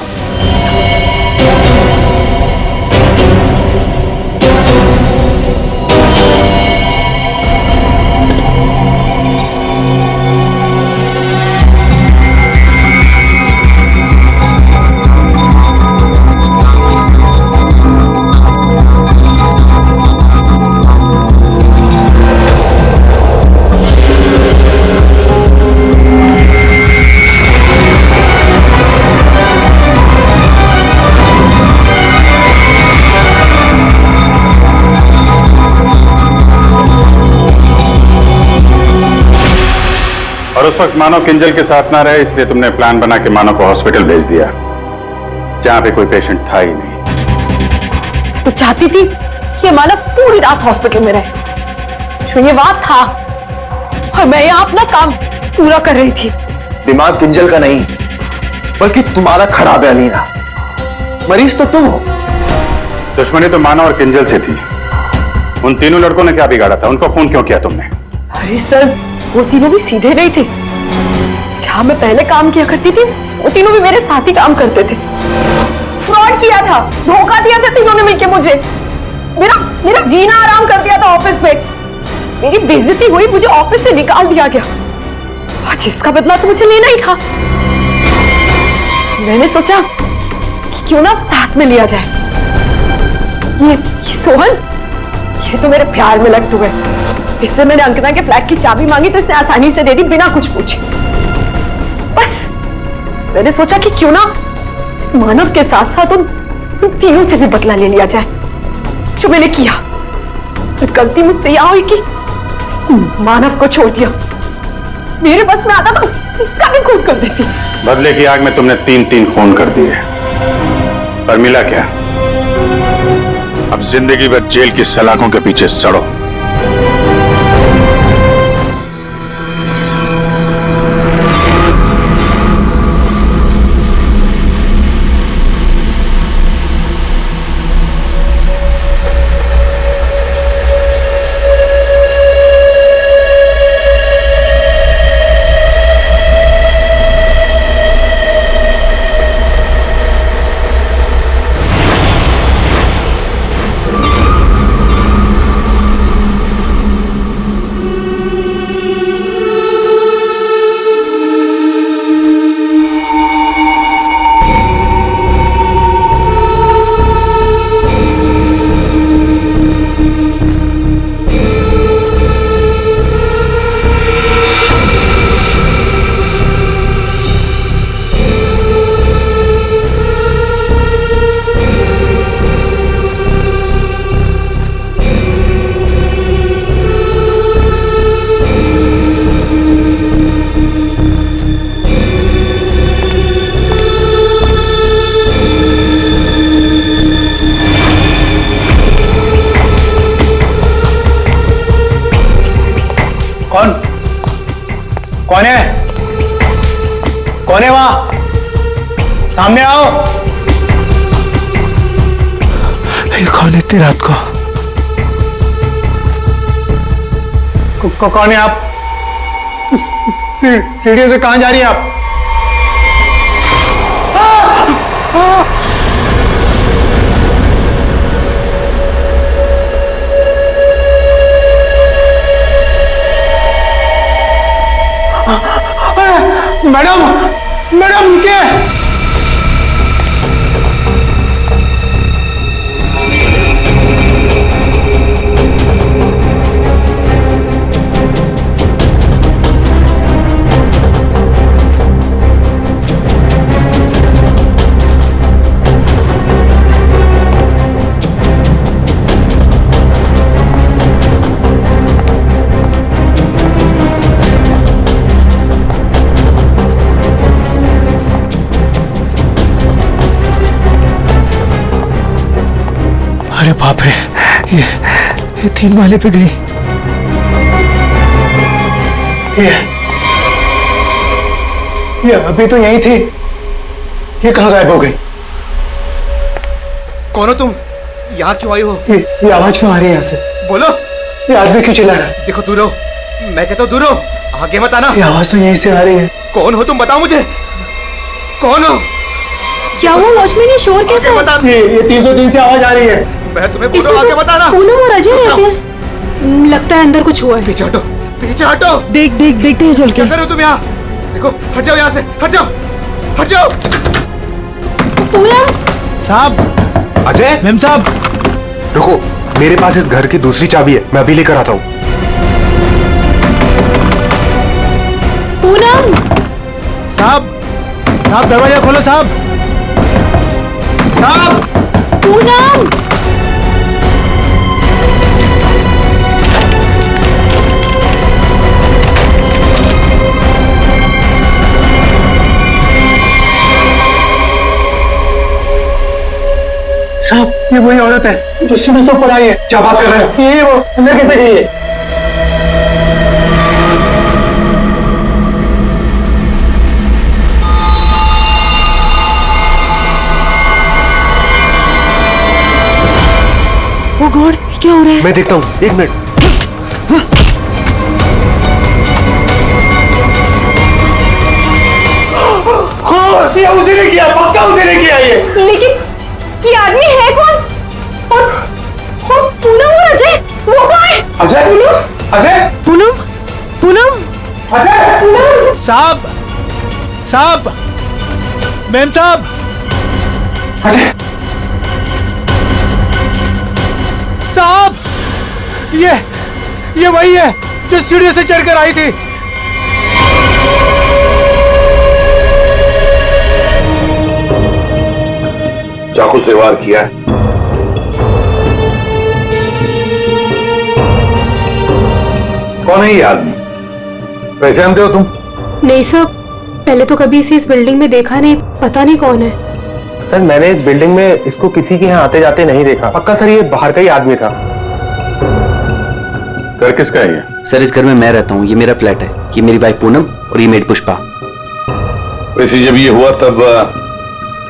और उस वक्त मानो किंजल के साथ ना रहे, इसलिए तुमने प्लान बना के मानो को हॉस्पिटल भेज दिया जहां पे कोई पेशेंट था ही नहीं। तो चाहती थी कि मानव पूरी रात हॉस्पिटल में रहे, जो ये बात था, और मैं यहाँ अपना काम पूरा कर रही थी। दिमाग किंजल का नहीं बल्कि तुम्हारा खराब है अलीना। मरीज तो तुम हो। दुश्मनी तो मानो और किंजल से थी। उन तीनों लड़कों ने क्या बिगाड़ा था? उनको फोन क्यों किया तुमने? अरे सर, वो तीनों भी सीधे नहीं थे। जहां मैं पहले काम किया करती थी वो तीनों भी मेरे साथ ही काम करते थे। फ्रॉड किया था, धोखा दिया था तीनों ने मिलकर मुझे। मेरा जीना आराम कर दिया था ऑफिस पे। मेरी बेइज्जती हुई, मुझे ऑफिस से निकाल दिया गया और जिसका बदला तो मुझे लेना ही था। मैंने सोचा कि क्यों ना साथ में लिया जाए। ये सोहन, ये तो मेरे प्यार में लट्टू है। इससे मैंने अंकना के फ्लैट की चाबी मांगी तो इसने आसानी से दे दी, बिना कुछ पूछे। बस मैंने सोचा कि क्यों ना इस मानव के साथ साथ उन तीनों से भी बदला ले लिया जाए जो मैंने किया। तो गलती मुझसे यह हुई कि इस मानव को छोड़ दिया। मेरे बस में आता तो इसका भी खून कर देती। बदले की आग में तुमने 3 खून कर दिए, पर मिला क्या? अब जिंदगी भर जेल की सलाखों के पीछे सड़ो। कौन कौन है? कौन है वहां? सामने आओ। ये कौन है इतनी रात को? कौन है आप? सीढ़ियों से कहां जा रही हैं आप? मैडम मैडम रुकिए। अरे बाप रे, ये 3 माले पे गई। ये अभी तो यही थी, ये कहाँ गायब हो गई? कौन हो तुम? यहाँ क्यों आई हो? ये आवाज क्यों आ रही है यहाँ से? बोलो। ये आदमी क्यों चिल्ला रहा है? देखो दूर रहो, मैं कहता हूँ दूर रहो, आगे मत आना। ये आवाज तो यहीं से आ रही है। कौन हो तुम? बताओ मुझे, कौन हो? क्या हुआ वॉचमैन, ये शोर कैसा है? ये 303 से आवाज आ रही है। मैं तुम्हें बोल रहा हूं, आगे बताना। पूनम और अजय रहते हैं। लगता है अंदर कुछ हुआ है। पीछे हटो, पीछे हटो। देखते हैं चल के। क्या कर रहे हो तुम यहाँ? देखो, हट जाओ यहाँ से, हट जाओ, हट जाओ। पूनम साहब, अजय, मेम साहब, रुको, मेरे पास इस घर की दूसरी चाबी है, मैं अभी लेकर आता हूँ। पूनम साहब, साहब दरवाजा खोलो साहब, साहब। पूनम साहब, ये वही औरत है जो सीढ़ी से ऊपर आई है। क्या बात कर रहे हो? ये वो अंदर कैसे गई है? ओ गॉड, क्या हो रहा है? मैं देखता हूँ, 1 मिनट। हाँ, ये उसी ने किया, पक्का उसी ने किया ये। लेकिन ये आदमी है कौन? और पूनम और अजय, वो कौन है? अजय, अजय, पूनम, पूनम, अजय, साहब, साहब, मैम साहब, अजय, साहब, ये वही है जो सीढ़ियों से चढ़कर आई थी। चाकू से वार किया है। कौन है ये आदमी? पहचानते हो तुम? नहीं सर, पहले तो कभी इसे इस बिल्डिंग में देखा नहीं, पता नहीं कौन है। सर, मैंने इस बिल्डिंग में इसको किसी के यहाँ आते जाते नहीं देखा। पक्का सर, ये बाहर का ही आदमी था। घर किसका है ये? सर, इस घर में मैं रहता हूँ, ये मेरा फ्लैट है, ये मेरी वाइफ पूनम और ये मेड पुष्पा। वैसे जब ये हुआ तब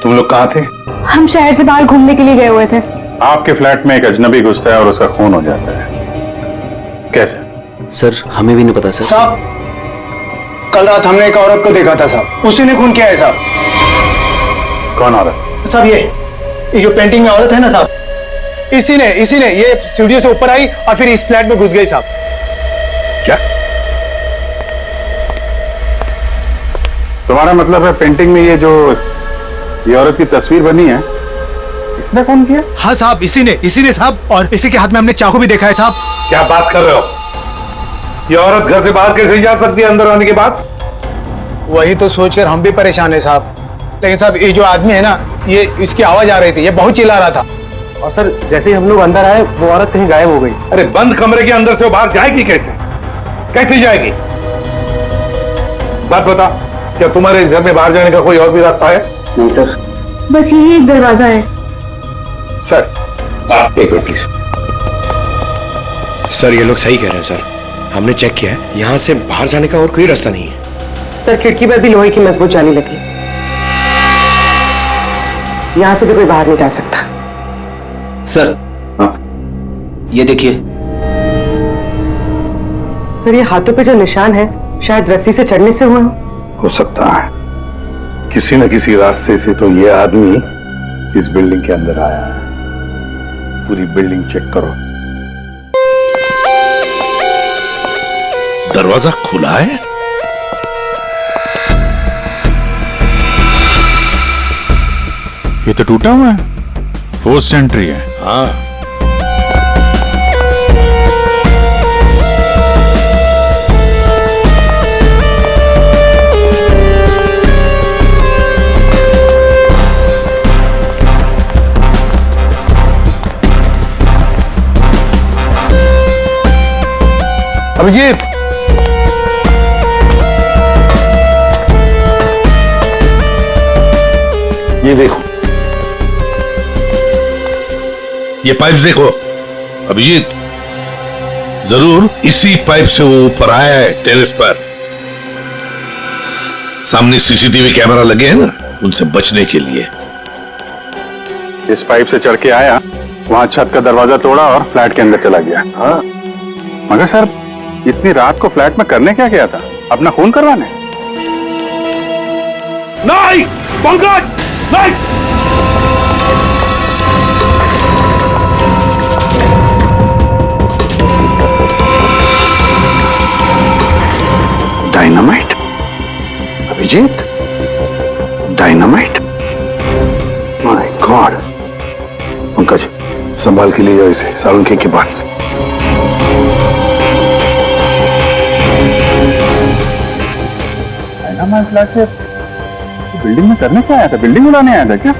तुम लोग कहाँ थे? हम शहर से बाहर घूमने के लिए गए हुए थे। आपके फ्लैट में एक अजनबी घुसता है और उसका खून हो जाता है, कैसे? सर, हमें भी नहीं पता सर। साहब, कल रात हमने एक औरत को देखा था साहब, उसी ने खून किया है साहब। कौन औरत? साहब, ये जो पेंटिंग में औरत है ना साहब, इसी ने ये सीढ़ियों से ऊपर आई और फिर इस फ्लैट में घुस गई साहब। क्या? तुम्हारा मतलब है पेंटिंग में ये औरत की तस्वीर बनी है, इसने कौन किया? हाँ साहब, इसी ने साहब, और इसी के हाथ में हमने चाकू भी देखा है साहब। क्या बात कर रहे हो? ये औरत घर से बाहर कैसे जा सकती है अंदर आने के बाद? वही तो सोचकर हम भी परेशान है साहब। लेकिन साहब, ये जो आदमी है ना, ये इसकी आवाज आ रही थी, ये बहुत चिल्ला रहा था। और सर, जैसे ही हम लोग अंदर आए, वो औरत कहीं गायब हो गई। अरे बंद कमरे के अंदर से वो बाहर जाएगी कैसे? कैसे जाएगी? बात बता, क्या तुम्हारे इस घर में बाहर जाने का कोई और भी रास्ता है? नहीं सर, बस यही एक दरवाजा है। सर, एक मिनट प्लीज। सर, ये लोग सही कह रहे हैं सर, हमने चेक किया है, यहाँ से बाहर जाने का और कोई रास्ता नहीं है। सर खिड़की पर भी लोहे की मजबूत जाली लगी, यहाँ से भी कोई बाहर नहीं जा सकता। सर ये देखिए। सर ये हाथों पे जो निशान है शायद रस्सी से चढ़ने से हुए हो सकता है, किसी न किसी रास्ते से तो ये आदमी इस बिल्डिंग के अंदर आया है। पूरी बिल्डिंग चेक करो। दरवाजा खुला है? ये तो टूटा हुआ है, फोर्स्ड एंट्री है। हाँ, अभिजीत, ये देखो, ये पाइप देखो अभिजीत, जरूर इसी पाइप से वो ऊपर आया है टेरेस पर। सामने सीसीटीवी कैमरा लगे हैं ना, उनसे बचने के लिए। इस पाइप से चढ़ के आया, वहां छत का दरवाजा तोड़ा और फ्लैट के अंदर चला गया। हाँ, मगर सर इतनी रात को फ्लैट में करने क्या गया था? अपना खून करवाने? नहीं पंकज, नहीं। Dynamite? Abhijit, dynamite? My god. Pankaj संभाल के ले जाओ इसे सालुंखे के पास। डायनामाइट लाके बिल्डिंग में करने क्या आया था? बिल्डिंग उड़ाने आया था क्या?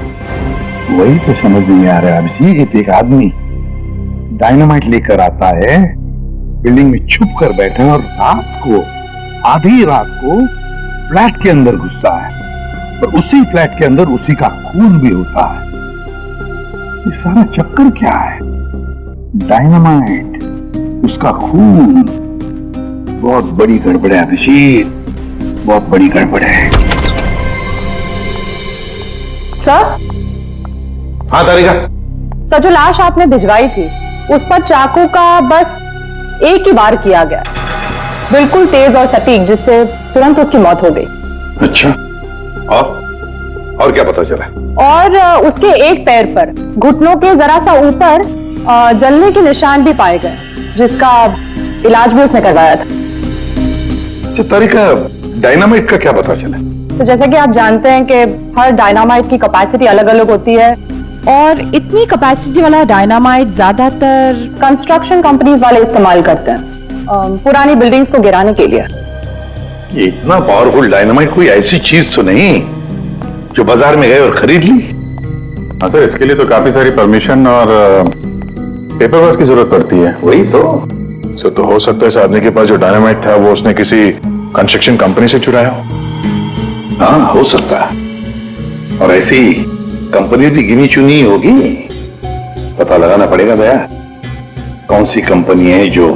वही तो समझ नहीं आ रहा है अभिजीत। एक आदमी डायनामाइट लेकर आता है, बिल्डिंग में छुप कर बैठा और रात को, आधी रात को फ्लैट के अंदर घुसता है, और उसी फ्लैट के अंदर उसी का खून भी होता है। ये सारा चक्कर क्या है? डायनामाइट, उसका खून। बहुत बड़ी गड़बड़ है अभिजीत, बहुत बड़ी गड़बड़ है। सर? हाँ तारिका। सर जो लाश आपने भिजवाई थी उस पर चाकू का बस एक ही वार किया गया, बिल्कुल तेज और सटीक, जिससे तुरंत उसकी मौत हो गई। अच्छा, और क्या पता चला? और उसके एक पैर पर घुटनों के जरा सा ऊपर जलने के निशान भी पाए गए, जिसका इलाज भी उसने करवाया था। अच्छा तारिका, डायनामाइट का क्या पता चला? तो जैसा कि आप जानते हैं कि हर डायनामाइट की कैपेसिटी अलग अलग होती है, और इतनी कैपेसिटी वाला डायनामाइट ज्यादातर कंस्ट्रक्शन कंपनीज वाले इस्तेमाल करते हैं पुरानी बिल्डिंग्स को गिराने के लिए। ये इतना पावरफुल डायनामाइट कोई ऐसी चीज तो नहीं जो बाजार में गए और खरीद ली? हाँ सर, इसके लिए तो काफी सारी परमिशन और पेपर वर्क की जरूरत पड़ती है। वही तो। सर तो हो सकता है इस आदमी के पास जो डायनामाइट था वो उसने किसी कंस्ट्रक्शन कंपनी से चुराया हो। हाँ हो सकता है, और ऐसी कंपनी भी गिनी चुनी होगी। पता लगाना पड़ेगा दया, कौन सी कंपनी है जो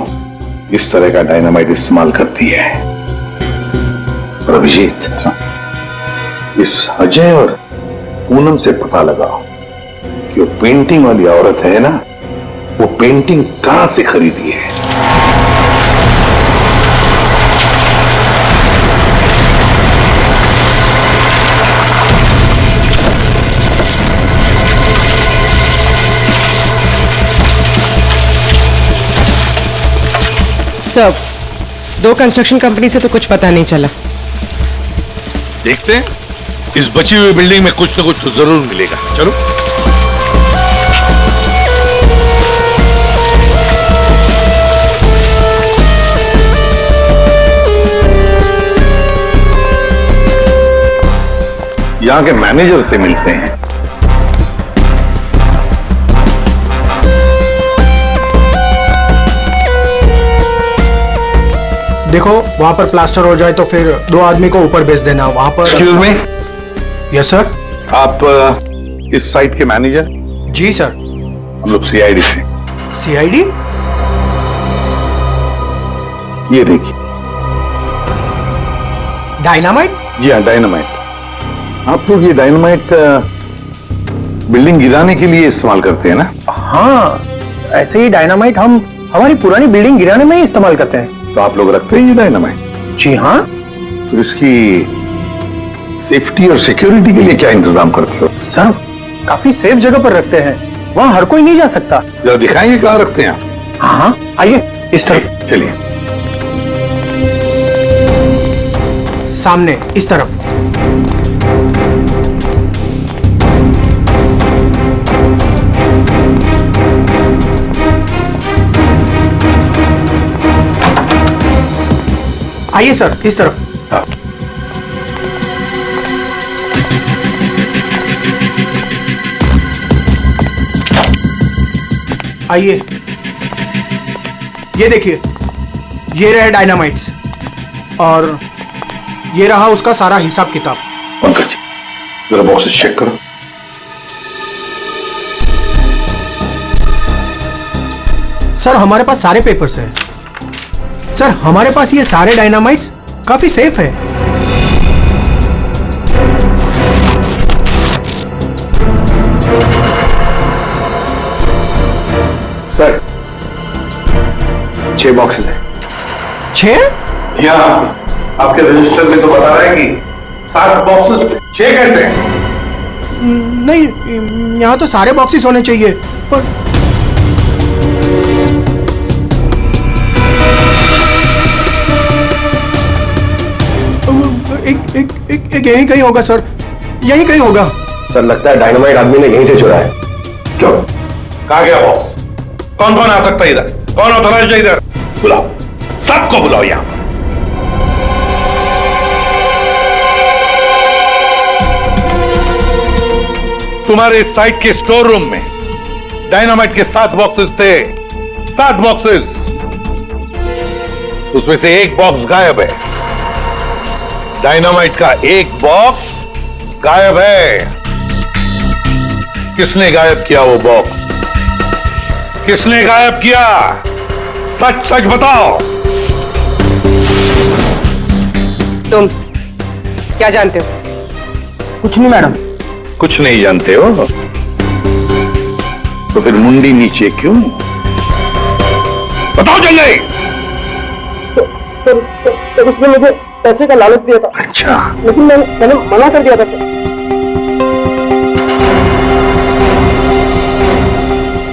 इस तरह का डायनामाइट इस्तेमाल करती है। और अभिजीत, इस अजय और पूनम से पता लगाओ कि वो पेंटिंग वाली औरत है ना, वो पेंटिंग कहां से खरीदी है। सर, 2 कंस्ट्रक्शन कंपनी से तो कुछ पता नहीं चला। देखते हैं, इस बची हुई बिल्डिंग में कुछ न कुछ तो जरूर मिलेगा। चलो। यहां के मैनेजर से मिलते हैं। देखो वहां पर प्लास्टर हो जाए तो फिर 2 आदमी को ऊपर भेज देना। वहां पर एक्सक्यूज मी। Yes sir. आप इस साइट के मैनेजर? जी सर। हम लोग सीआईडी से। सीआईडी? ये देखिए। डायनामाइट? जी हाँ, डायनामाइट। आप लोग ये डायनामाइट बिल्डिंग गिराने के लिए इस्तेमाल करते हैं ना? हाँ, ऐसे ही डायनामाइट हम हमारी पुरानी बिल्डिंग गिराने में ही इस्तेमाल करते हैं। तो आप लोग रखते हैं ये डायनामाइट? जी हाँ। तो इसकी सेफ्टी और सिक्योरिटी के लिए क्या इंतजाम करते हो? सर, काफी सेफ जगह पर रखते हैं, वहाँ हर कोई नहीं जा सकता। जरा दिखाएंगे कहाँ रखते हैं आप? हाँ हाँ, आइए इस तरफ। चलिए। सामने इस तरफ। आइए सर, इस तरफ। हाँ। आइए, ये देखिए, ये रहे डायनामाइट्स और ये रहा उसका सारा हिसाब किताब। पंकज जी, जरा बॉक्सेस चेक करो। सर, हमारे पास सारे पेपर्स हैं। सर, हमारे पास ये सारे डायनामाइट्स काफी सेफ है। सर, 6 बॉक्सेस हैं। 6? यहाँ आपके रजिस्टर में तो बता रहा है कि 7 बॉक्सेस, 6 कैसे हैं? नहीं, यहाँ तो सारे बॉक्सेस होने चाहिए, पर एक यहीं कहीं होगा सर, यहीं कहीं होगा। सर, लगता है डायनामाइट आदमी ने यहीं से चुराया है। क्यों? कहाँ गया बॉक्स? कौन कौन आ सकता है इधर? कौन ऑथराइज्ड है इधर? बुलाओ, सबको बुलाओ यहां। तुम्हारे साइट के स्टोर रूम में डायनामाइट के 7 बॉक्सेस थे। 7 बॉक्सेस, उसमें से एक बॉक्स गायब है। डायनामाइट का एक बॉक्स गायब है। किसने गायब किया वो बॉक्स? किसने गायब किया? सच सच बताओ। तुम क्या जानते हो? कुछ नहीं मैडम। कुछ नहीं जानते हो तो फिर मुंडी नीचे क्यों? बताओ जल्दी। तो उसने मुझे पैसे का लालच दिया था। अच्छा, लेकिन मैंने मना कर दिया था।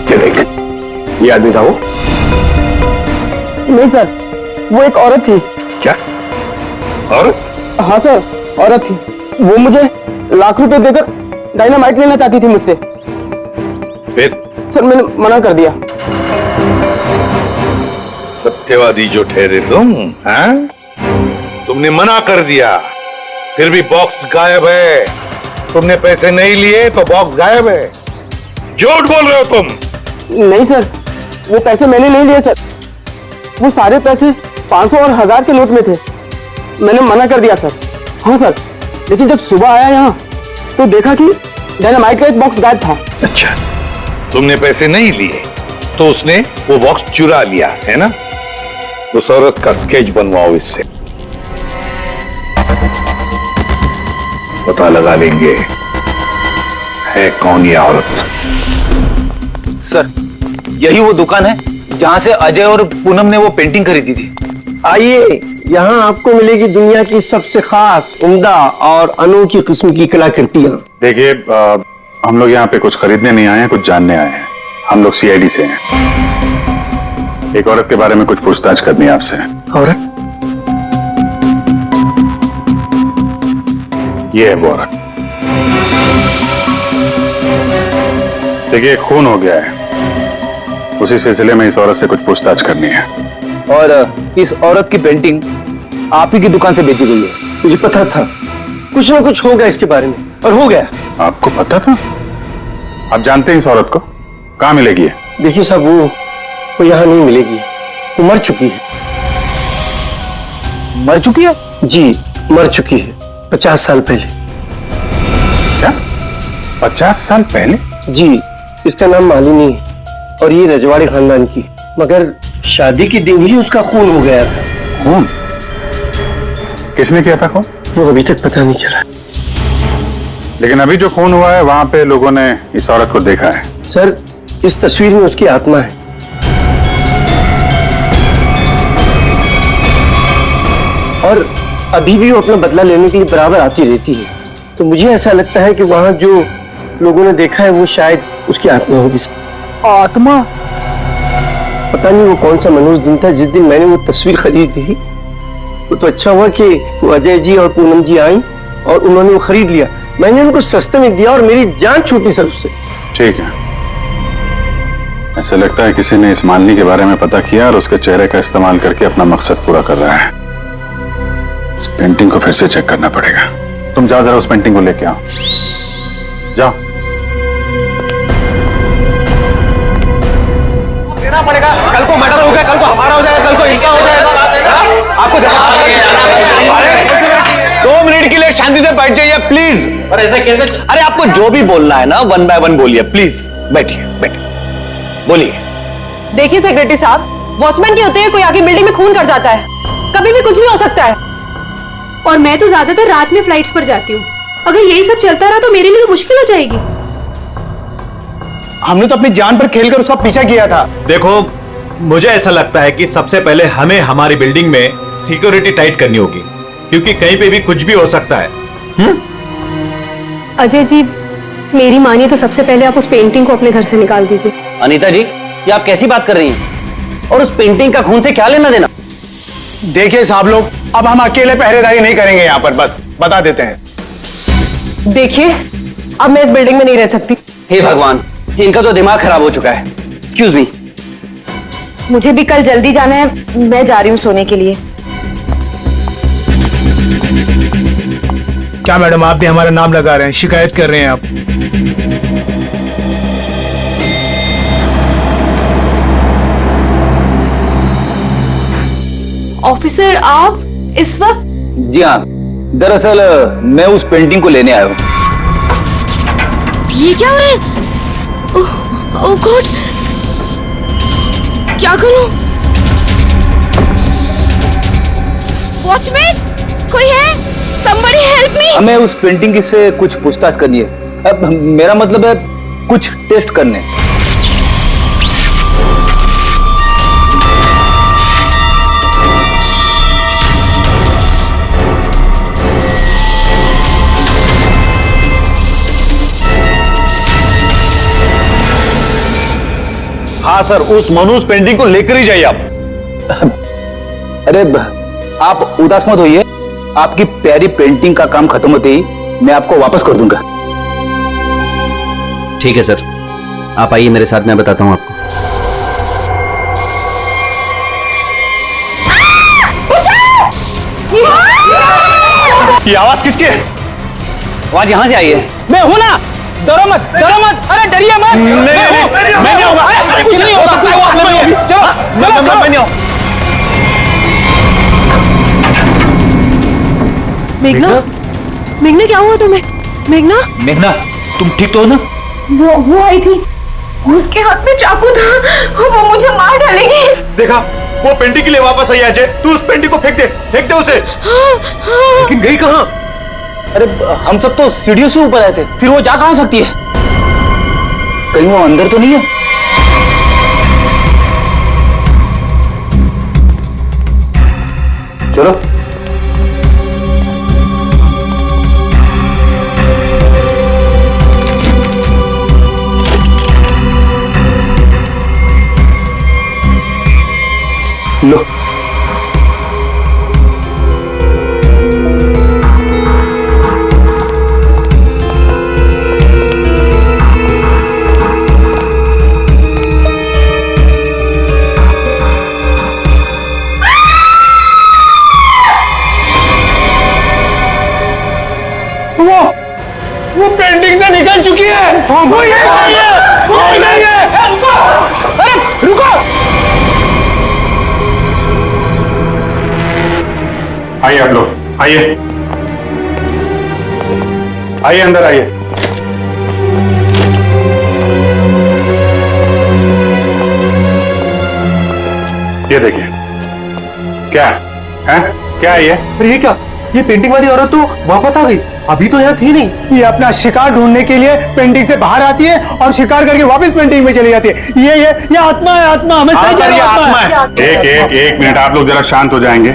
ये देख, ये आदमी था वो? नहीं सर, वो एक औरत थी। क्या औरत? हाँ सर, औरत थी। वो मुझे लाख रुपए देकर डायनामाइट लेना चाहती थी मुझसे। फिर? सर, मैंने मना कर दिया। सत्यवादी जो ठहरे तुम, हाँ? तुमने मना कर दिया, फिर भी बॉक्स गायब है। तुमने पैसे नहीं लिए तो बॉक्स गायब है। झूठ बोल रहे हो तुम। नहीं सर, वो पैसे मैंने नहीं लिए सर। वो सारे पैसे 500 और 1000 के नोट में थे। मैंने मना कर दिया सर। हाँ सर, लेकिन जब सुबह आया यहाँ तो देखा कि डायनामाइट का एक बॉक्स गायब था। अच्छा, तुमने पैसे नहीं लिए तो उसने वो बॉक्स चुरा लिया है ना? उस औरत का स्केच बनवाओ इससे, पता लगा लेंगे है कौन ये औरत। सर, यही वो दुकान है जहां से अजय और पूनम ने वो पेंटिंग खरीदी थी। आइए, यहाँ आपको मिलेगी दुनिया की सबसे खास, उम्दा और अनोखी किस्म की कलाकृतियां। देखिए, हम लोग यहाँ पे कुछ खरीदने नहीं आए हैं, कुछ जानने आए हैं। हम लोग सीआईडी से हैं। एक औरत के बारे में कुछ पूछताछ करनी है आपसे। औरत? ये है वो औरत। देखिए, खून हो गया है, उसी सिलसिले में इस औरत से कुछ पूछताछ करनी है। और इस औरत की पेंटिंग आप ही की दुकान से बेची गई है। मुझे पता था कुछ ना कुछ होगा इसके बारे में, और हो गया। आपको पता था? आप जानते हैं इस औरत को? कहाँ मिलेगी है? देखिए साहब, वो यहाँ नहीं मिलेगी। वो मर चुकी है। मर चुकी है? जी, मर चुकी है 50 साल पहले। क्या 50 साल पहले? जी, इसका नाम मालिनी है और ये रजवाड़ी खानदान की, मगर शादी के दिन ही उसका खून हो गया था। खून? किसने किया था खून? वो अभी तक पता नहीं चला। लेकिन अभी जो खून हुआ है वहां पे लोगों ने इस औरत को देखा है। सर, इस तस्वीर में उसकी आत्मा है। और अभी भी वो अपना बदला लेने के लिए बराबर आती रहती है। तो मुझे ऐसा लगता है कि वहां जो लोगों ने देखा है वो शायद उसकी आत्मा होगी। आत्मा? पता नहीं वो कौन सा मनहूस दिन था जिस दिन मैंने वो तस्वीर खरीदी थी। वो तो अच्छा हुआ कि वो अजय जी और पूनम जी आई और उन्होंने वो खरीद लिया। मैंने उनको सस्ते में दिया और मेरी जान छूटी सर उससे। ठीक है, ऐसा लगता है किसी ने इस मालिनी के बारे में पता किया और उसके चेहरे का इस्तेमाल करके अपना मकसद पूरा कर रहा है। इस पेंटिंग को फिर से चेक करना पड़ेगा। तुम जाओ, जरा उस पेंटिंग को लेके आओ। जाओ। देना पड़ेगा। कल को मर्डर हो गया, कल को हमारा हो जाएगा, कल को इनका हो जाएगा। आपको 2 मिनट के लिए शांति से बैठ जाइए प्लीज। और ऐसा कैसे? अरे आपको जो भी बोलना है ना 1 बाय 1 बोलिए प्लीज। बैठिए बैठिए, बोलिए। देखिए सेक्रेटरी साहब, वॉचमैन के होते हुए कोई आगे बिल्डिंग में खून कर जाता है, कभी भी कुछ भी हो सकता है। और मैं तो ज्यादातर रात में फ्लाइट्स पर जाती हूँ। अगर यही सब चलता रहा तो मेरे लिए तो मुश्किल हो जाएगी। हमने तो अपनी जान पर खेलकर उसका पीछा किया था। देखो, मुझे ऐसा लगता है कि सबसे पहले हमें हमारी बिल्डिंग में सिक्योरिटी टाइट करनी होगी, क्योंकि कहीं पे भी कुछ भी हो सकता है। अजय जी, मेरी मानिए तो सबसे पहले आप उस पेंटिंग को अपने घर से निकाल दीजिए। अनीता जी, ये आप कैसी बात कर रही हैं? और उस पेंटिंग का खून से क्या लेना देना? देखिए साहब लोग, अब हम अकेले पहरेदारी नहीं करेंगे यहाँ पर, बस बता देते हैं। देखिए, अब मैं इस बिल्डिंग में नहीं रह सकती। हे भगवान, इनका तो दिमाग खराब हो चुका है। Excuse me. मुझे भी कल जल्दी जाना है, मैं जा रही हूँ सोने के लिए। क्या मैडम, आप भी हमारा नाम लगा रहे हैं, शिकायत कर रहे हैं आप? ऑफिसर, आप इस वक्त? जी हाँ, दरअसल मैं उस पेंटिंग को लेने आया हूँ। ये क्या हो रहा है? ओह गॉड, क्या करूं? वॉचमैन, कोई है? Somebody help me! हमें उस पेंटिंग से कुछ पूछताछ करनी है। अब मेरा मतलब है कुछ टेस्ट करने। हाँ सर, उस मनहूस पेंटिंग को लेकर ही जाइए आप। अरे आप उदास मत होइए, आपकी प्यारी पेंटिंग का काम खत्म होते ही मैं आपको वापस कर दूंगा। ठीक है सर, आप आइए मेरे साथ, मैं बताता हूं आपको। ये आवाज किसकी है? आवाज यहां से आई है। मैं हूं ना, डरो मत, डरो मत। अरे डरिए मत। मैं नहीं होगा। अरे कुछ नहीं हो सकता, वो आप में होगी। चलो मैं नहीं हूं। मेघना, मेघना क्या हुआ तुम्हें? मेघना, मेघना, तुम ठीक तो हो ना? वो आई थी, उसके हाथ में चाकू था, वो मुझे मार डालेगी। देखा, वो पेंटिंग के लिए वापस आई। अजय, तू उस पेंटिंग को फेंक दे उसे। लेकिन गई कहां? अरे हम सब तो सीढ़ियों से ऊपर आए थे, फिर वो जा कहां सकती है? कहीं वो अंदर तो नहीं है? चलो। लो, वो पेंटिंग से निकल चुकी है। वो ये नहीं है, वो नहीं है। रुको, अरे रुको। आइए आप लोग, आइए आइए, अंदर आइए। ये देखिए, क्या हैं? क्या है ये? अरे ये क्या, ये पेंटिंग वाली औरत तो वापस आ गई, अभी तो यहाँ थी नहीं। ये अपना शिकार ढूंढने के लिए पेंटिंग से बाहर आती है और शिकार करके वापस पेंटिंग में चली जाती है। ये आत्मा है, आत्मा। हमें हाँ सही सर, ये आत्मा आत्मा है। एक मिनट, आप लोग जरा शांत हो जाएंगे।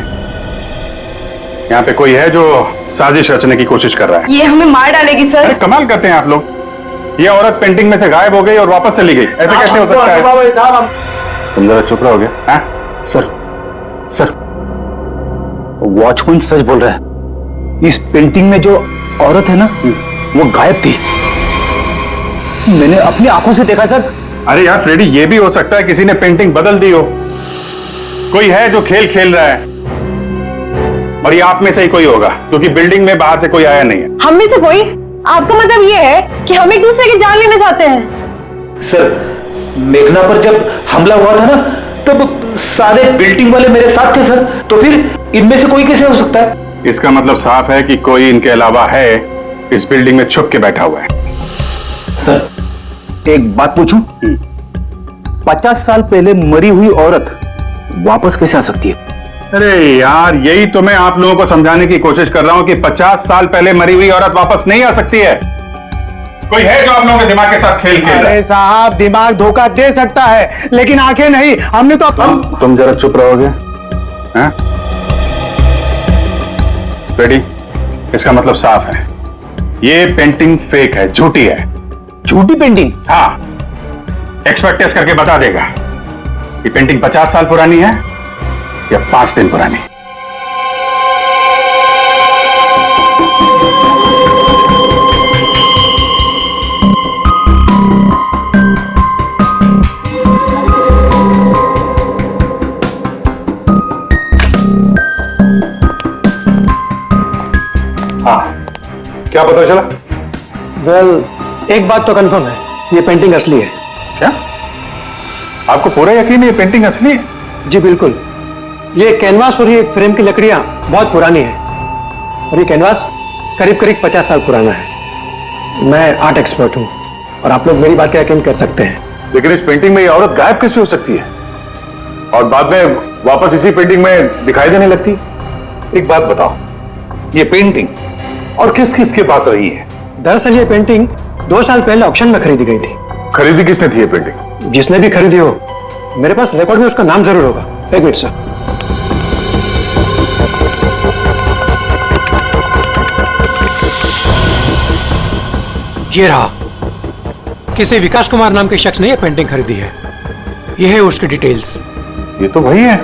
यहाँ पे कोई है जो साजिश रचने की कोशिश कर रहा है। ये हमें मार डालेगी सर। अरे कमाल करते हैं आप लोग। ये औरत पेंटिंग में से गायब हो गई और वापस चली गई, ऐसे कैसे हो सकता है? तुम जरा चुप रहोगे? सर वॉचमैन सच बोल रहा है। इस पेंटिंग में जो औरत है ना, वो गायब थी। मैंने अपनी आंखों से देखा सर। अरे यार फ्रेडी, ये भी हो सकता है किसी ने पेंटिंग बदल दी हो। कोई है जो खेल खेल रहा है, और ये आप में से ही कोई होगा, क्योंकि बिल्डिंग में बाहर से कोई आया नहीं है। हम में से कोई? आपका मतलब ये है कि हम एक दूसरे की जान लेना चाहते हैं? सर, मेघना पर जब हमला हुआ था ना, तब सारे बिल्डिंग वाले मेरे साथ थे सर। तो फिर इनमें से कोई कैसे हो सकता है? इसका मतलब साफ है कि कोई इनके अलावा है, इस बिल्डिंग में छुप के बैठा हुआ है। सर, एक बात पूछूं? 50 साल पहले मरी हुई औरत वापस कैसे आ सकती है? अरे यार, यही तो मैं आप लोगों को समझाने की कोशिश कर रहा हूं कि 50 साल पहले मरी हुई औरत वापस नहीं आ सकती है। कोई है जो आप लोगों के दिमाग के साथ खेल खेल रहा है? अरे साहब, दिमाग धोखा दे सकता है, लेकिन आंखें नहीं। हमने तो तुम जरा चुप रहोगे? हैं? रेडी? इसका मतलब साफ है, ये पेंटिंग फेक है, झूठी है। झूठी पेंटिंग? हाँ, एक्सपर्ट टेस्ट करके बता देगा ये पेंटिंग 50 साल पुरानी है या 5 दिन पुरानी। हाँ, क्या पता चला? वेल, एक बात तो कंफर्म है, ये पेंटिंग असली है। क्या? आपको पूरा यकीन है ये पेंटिंग असली है? जी बिल्कुल। ये कैनवास और ये फ्रेम की लकड़ियां बहुत पुरानी है, और ये कैनवास करीब करीब 50 साल पुराना है। मैं आर्ट एक्सपर्ट हूं, और आप लोग मेरी बात का यकीन कर सकते हैं। लेकिन इस पेंटिंग में ये औरत गायब कैसे हो सकती है और बाद में वापस इसी पेंटिंग में दिखाई देने लगती? एक बात बताओ, ये पेंटिंग और किस किस के पास रही है? दरअसल ये पेंटिंग 2 साल पहले ऑक्शन में खरीदी गई थी। खरीदी किसने थी ये पेंटिंग? जिसने भी खरीदी हो, मेरे पास रिकॉर्ड में उसका नाम जरूर होगा। एक मिनट सर। ये रहा, किसी विकास कुमार नाम के शख्स ने यह पेंटिंग खरीदी है। यह है उसकी डिटेल्स। ये तो वही है,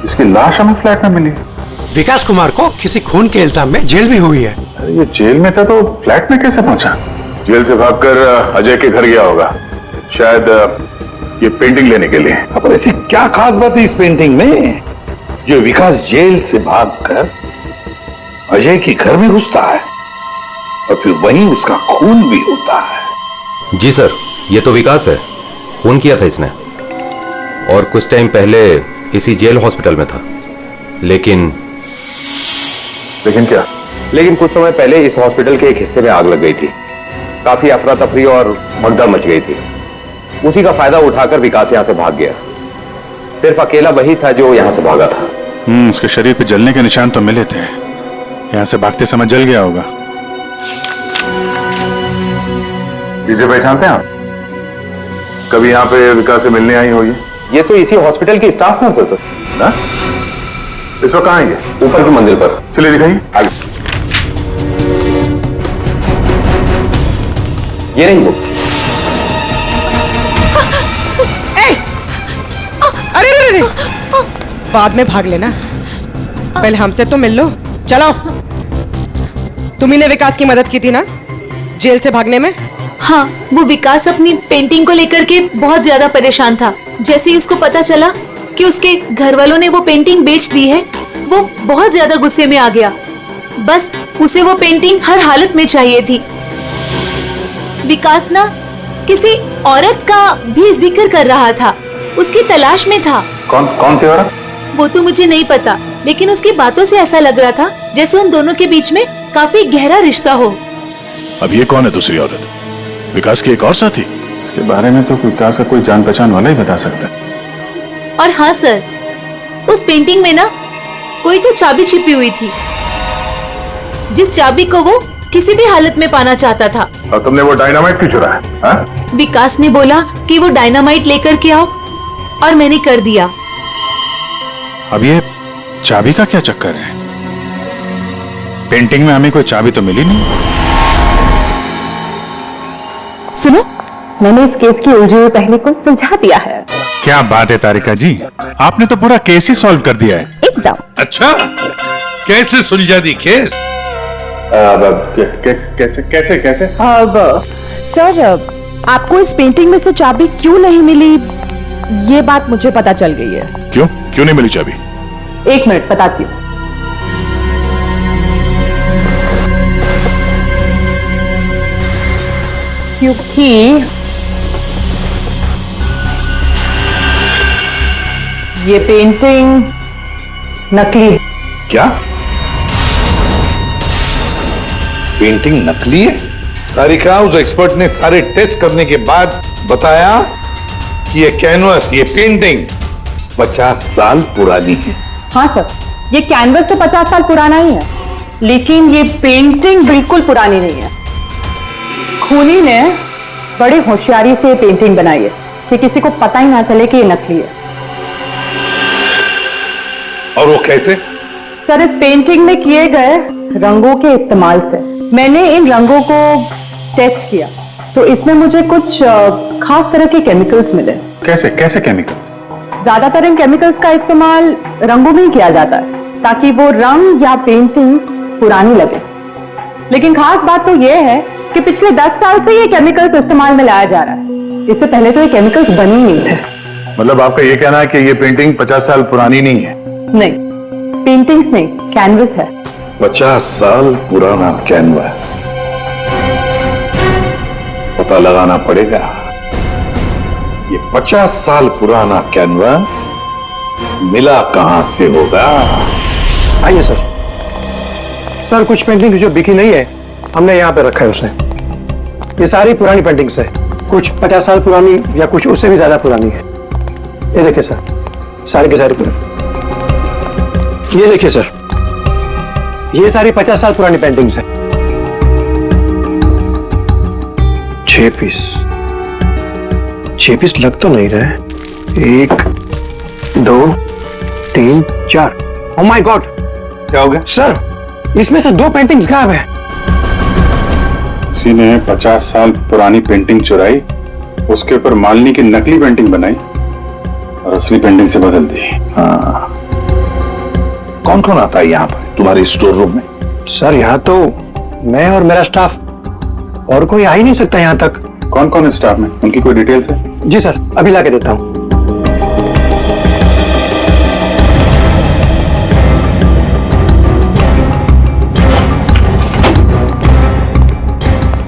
इसकी लाश हमें फ्लैट में मिली। विकास कुमार को किसी खून के इल्जाम में जेल भी हुई है। ये जेल में था तो फ्लैट में कैसे पहुंचा? जेल से भागकर अजय के घर गया होगा, शायद ये पेंटिंग लेने के लिए। अब ऐसी क्या खास बात है इस पेंटिंग में जो विकास जेल से भागकर अजय के घर में घुसता है और फिर वहीं उसका खून भी होता है? जी सर, ये तो विकास है, खून किया था इसने, और कुछ टाइम पहले इसी जेल हॉस्पिटल में था। लेकिन क्या? लेकिन कुछ समय पहले इस हॉस्पिटल के एक हिस्से में आग लग गई थी। काफी अफरा तफरी और भगदड़ मच गई थी। उसी का फायदा उठाकर विकास यहां से भाग गया। सिर्फ अकेला वही था जो यहां से भागा था। उसके शरीर पे जलने के निशान तो मिले थे, यहां से भागते समय जल गया होगा। इसे पहचानते हैं आप? कभी यहाँ पे विकास से मिलने आई होगी? ये तो इसी हॉस्पिटल की स्टाफ नर्स है सर। ना? इस वक्त कहाँ आएंगे? ऊपर की मंजिल पर। चलिए दिखाइए। आगे। ये नहीं वो। अरे अरे अरे, बाद में भाग लेना, पहले हमसे तो मिल लो। चलो, तुम्ही ने विकास की मदद की थी ना जेल से भागने में? हाँ, वो विकास अपनी पेंटिंग को लेकर के बहुत ज्यादा परेशान था। जैसे ही उसको पता चला कि उसके घर वालों ने वो पेंटिंग बेच दी है, वो बहुत ज्यादा गुस्से में आ गया। बस उसे वो पेंटिंग हर हालत में चाहिए थी। विकास ना किसी औरत का भी जिक्र कर रहा था, उसकी तलाश में था। कौन सी औरत? वो तो मुझे नहीं पता, लेकिन उसकी बातों से ऐसा लग रहा था जैसे उन दोनों के बीच में काफी गहरा रिश्ता हो। अब ये कौन है दूसरी औरत? विकास की एक और साथी? इसके बारे में तो विकास का कोई जान पहचान वाला ही बता सकता है। और हाँ सर, उस पेंटिंग में ना कोई तो चाबी छिपी हुई थी, जिस चाबी को वो किसी भी हालत में पाना चाहता था। और तुमने वो डायनामाइट क्यों चुराया? हाँ? विकास ने बोला कि वो डायनामाइट लेकर के आओ और मैंने कर दिया। अब ये चाबी का क्या चक्कर है? पेंटिंग में हमें कोई चाबी तो मिली नहीं। सुनो, मैंने इस केस की उलझी हुई पहली को सुलझा दिया है। क्या बात है तारिका जी, आपने तो पूरा केस ही सॉल्व कर दिया है। एकदम। अच्छा, कैसे सुलझा दी केस? कैसे कैसे कैसे? अब सर, आपको इस पेंटिंग में से चाबी क्यों नहीं मिली, ये बात मुझे पता चल गई है। क्यों क्यों नहीं मिली चाबी? एक मिनट बताती हूँ। क्योंकि ये पेंटिंग नकली है। क्या पेंटिंग नकली है? तारिका, उस एक्सपर्ट ने सारे टेस्ट करने के बाद बताया कि ये कैनवस, ये पेंटिंग 50 साल पुरानी है। हाँ सर, ये कैनवस तो 50 साल पुराना ही है, लेकिन ये पेंटिंग बिल्कुल पुरानी नहीं है। खूनी ने बड़ी होशियारी से ये पेंटिंग बनाई है कि किसी को पता ही ना चले कि ये नकली है। और वो कैसे? सर, इस पेंटिंग में किए गए रंगों के इस्तेमाल से मैंने इन रंगों को टेस्ट किया, तो इसमें मुझे कुछ खास तरह के केमिकल्स मिले। कैसे कैसे केमिकल्स? ज्यादातर इन केमिकल्स का इस्तेमाल रंगों में ही किया जाता है ताकि वो रंग या पेंटिंग्स पुरानी लगे। लेकिन खास बात तो ये है कि पिछले 10 साल से ये केमिकल्स इस्तेमाल में लाया जा रहा है। इससे पहले तो ये केमिकल्स बने ही नहीं थे। मतलब आपका ये कहना है कि ये पेंटिंग 50 साल पुरानी नहीं है? नहीं, पेंटिंग्स नहीं, कैनवस है। 50 साल पुराना कैनवस, पता लगाना पड़ेगा ये 50 साल पुराना कैनवस मिला कहां से होगा। आइए सर। सर, कुछ पेंटिंग जो बिकी नहीं है हमने यहाँ पे रखा है उसने। ये सारी पुरानी पेंटिंग्स है, कुछ 50 साल पुरानी या कुछ उससे भी ज्यादा पुरानी है। ये देखिए सर, सारी की सारी पुरानी। ये देखिए सर, ये सारी 50 साल पुरानी पेंटिंग्स है। 6 पीस लग तो नहीं रहे। 1 2 3 4। ओह माय गॉड, क्या हो गया सर? इसमें से 2 पेंटिंग्स गायब है। किसी ने 50 साल पुरानी पेंटिंग चुराई, उसके ऊपर मालिनी की नकली पेंटिंग बनाई और असली पेंटिंग से बदल दी। हाँ, कौन कौन आता है यहाँ पर तुम्हारे स्टोर रूम में? सर, यहाँ तो मैं और मेरा स्टाफ, और कोई आ ही नहीं सकता यहाँ तक। कौन कौन है स्टाफ में? उनकी कोई डिटेल्स है? जी सर, अभी लाके देता हूँ।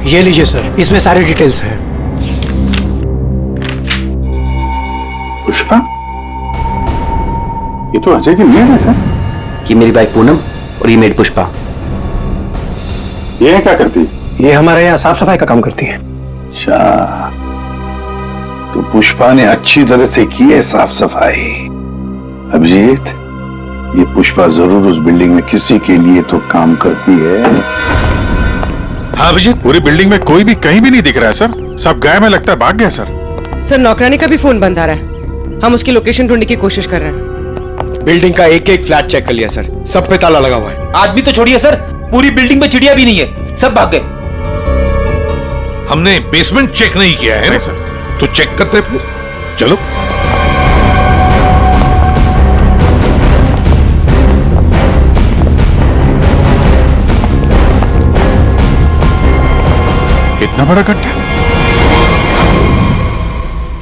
ये लीजिए सर, इसमें सारी डिटेल्स हैं। पुष्पा, ये तो अजय की मेड है सर। ये मेरी वाइफ पूनम और ये मेड पुष्पा। ये क्या करती? ये हमारे यहाँ साफ सफाई का काम करती है। अच्छा, तो पुष्पा ने अच्छी तरह से की है साफ सफाई। अभिजीत, ये पुष्पा जरूर उस बिल्डिंग में किसी के लिए तो काम करती है। हाँ अभिजीत, पूरी बिल्डिंग में कोई भी कहीं भी नहीं दिख रहा है सर। सब गायब है, लगता है भाग गया सर। सर, नौकरानी का भी फोन बंद आ रहा है। हम उसकी लोकेशन ढूंढने की कोशिश कर रहे हैं। बिल्डिंग का एक एक फ्लैट चेक कर लिया सर, सब पे ताला लगा हुआ है। आदमी तो छोड़िए सर, पूरी बिल्डिंग में चिड़िया भी नहीं है, सब भाग गए। हमने बेसमेंट चेक नहीं किया है ना सर, तो चेक करते फिर। चलो। इतना बड़ा गड्ढा?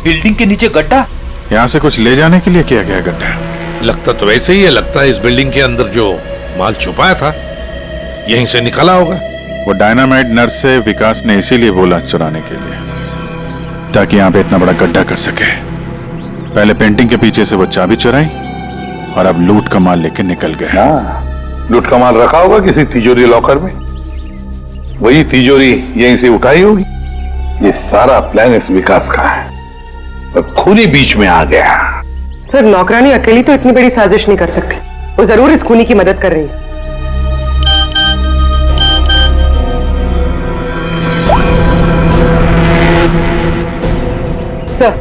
बिल्डिंग के नीचे गड्ढा? यहाँ से कुछ ले जाने के लिए किया गया गड्ढा। लगता तो वैसे ही है, लगता है इस बिल्डिंग के अंदर जो माल छुपाया था यहीं से निकला होगा। वो डायनामाइट नर्स से विकास ने इसीलिए बोला चुराने के लिए, ताकि यहाँ पे इतना बड़ा गड्ढा कर सके। पहले पेंटिंग के पीछे से वो चाबी चुराई और अब लूट का माल लेके निकल गए। हाँ, लूट का माल रखा होगा किसी तिजोरी लॉकर में, वही तिजोरी यहीं से उठाई होगी। ये सारा प्लान इस विकास का है, पर खूनी बीच में आ गया। सर, नौकरानी अकेली तो इतनी बड़ी साजिश नहीं कर सकती। वो जरूर इस खूनी की मदद कर रही है। सर।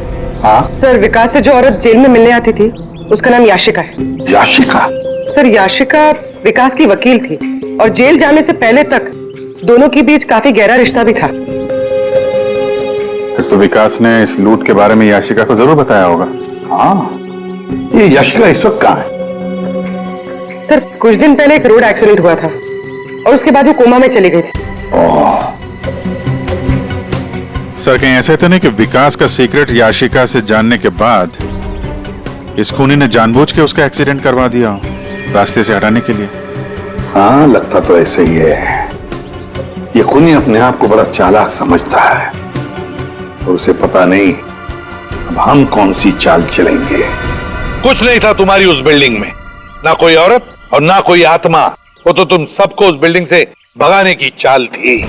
हाँ सर, विकास से जो औरत जेल में मिलने आती थी उसका नाम याशिका है। याशिका? सर, याशिका विकास की वकील थी और जेल जाने से पहले तक दोनों के बीच काफी गहरा रिश्ता भी था। फिर तो विकास ने इस लूट के बारे में याशिका को जरूर बताया होगा। हाँ, ये याशिका इस वक्त कहाँ है? सर, कुछ दिन पहले एक रोड एक्सीडेंट हुआ था और उसके बाद वो कोमा में चली गई थी। सर, कहीं ऐसे तो नहीं कि विकास का सीक्रेट याशिका से जानने के बाद इस खूनी ने जानबूझ के उसका एक्सीडेंट करवा दिया हो, रास्ते से हटाने के लिए? हाँ, लगता तो ऐसे ही है। ये खूनी अपने आप को बड़ा चालाक समझता है और उसे पता नहीं अब हम कौन सी चाल चलेंगे। कुछ नहीं था तुम्हारी उस बिल्डिंग में, ना कोई औरत और ना कोई आत्मा। वो तो तुम सबको उस बिल्डिंग से भगाने की चाल थी।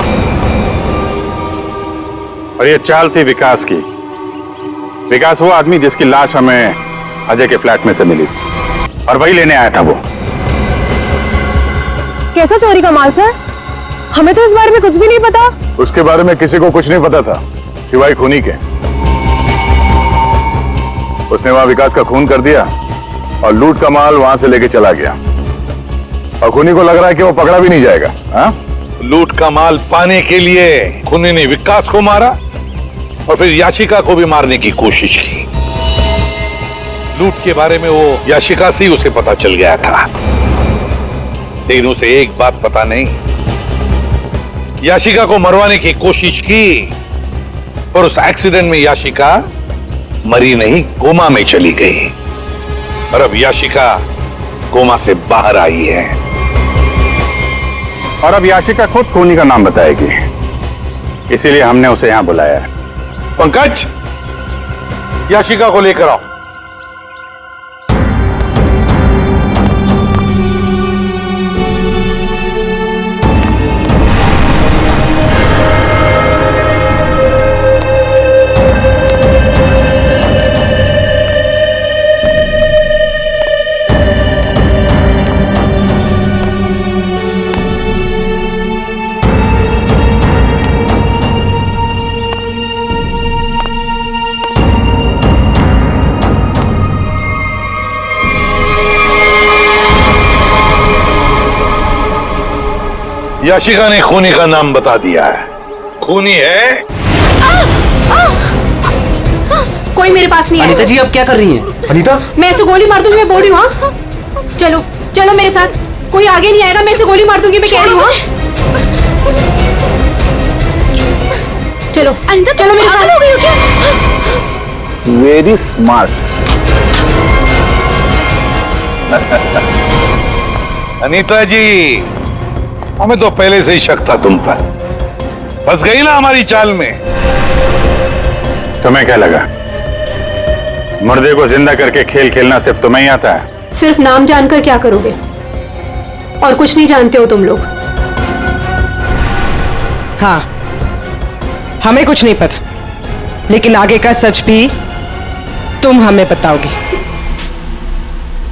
और ये चाल थी विकास की। विकास वो आदमी जिसकी लाश हमें अजय के फ्लैट में से मिली और वही लेने आया था वो। कैसा चोरी का माल सर? हमें तो इस बारे में कुछ भी नहीं पता। उसके बारे में किसी को कुछ नहीं पता था सिवाय खूनी के। उसने वहां विकास का खून कर दिया और लूट का माल वहां से लेके चला गया और खूनी को लग रहा है कि वो पकड़ा भी नहीं जाएगा। हाँ? लूट का माल पाने के लिए खूनी ने विकास को मारा और फिर याशिका को भी मारने की कोशिश की। लूट के बारे में वो याशिका से ही उसे पता चल गया था, लेकिन उसे एक बात पता नहीं, याशिका को मरवाने की कोशिश की और उस एक्सीडेंट में याशिका मरी नहीं, कोमा में चली गई। और अब याशिका कोमा से बाहर आई है और अब याशिका खुद खूनी का नाम बताएगी, इसीलिए हमने उसे यहां बुलाया है। पंकज, याशिका को लेकर आओ। याशिका ने खूनी का नाम बता दिया है। खूनी है। कोई मेरे पास नहीं है। अनीता जी, आप क्या कर रही हैं? अनीता, मैं ऐसे गोली मार दूंगी, मैं बोल रही हूँ। हाँ? चलो चलो मेरे साथ, कोई आगे नहीं आएगा, मैं ऐसे गोली मार दूंगी, मैं कह रही हूँ। चलो अनीता, चलो मेरे साथ। हो गई हो क्या? Very smart. अनीता जी, हमें तो पहले से ही शक था तुम पर। फंस गई ना हमारी चाल में। तुम्हें क्या लगा मुर्दे को जिंदा करके खेल खेलना सिर्फ तुम्हें ही आता है? सिर्फ नाम जानकर क्या करोगे? और कुछ नहीं जानते हो तुम लोग। हाँ, हमें कुछ नहीं पता, लेकिन आगे का सच भी तुम हमें बताओगी।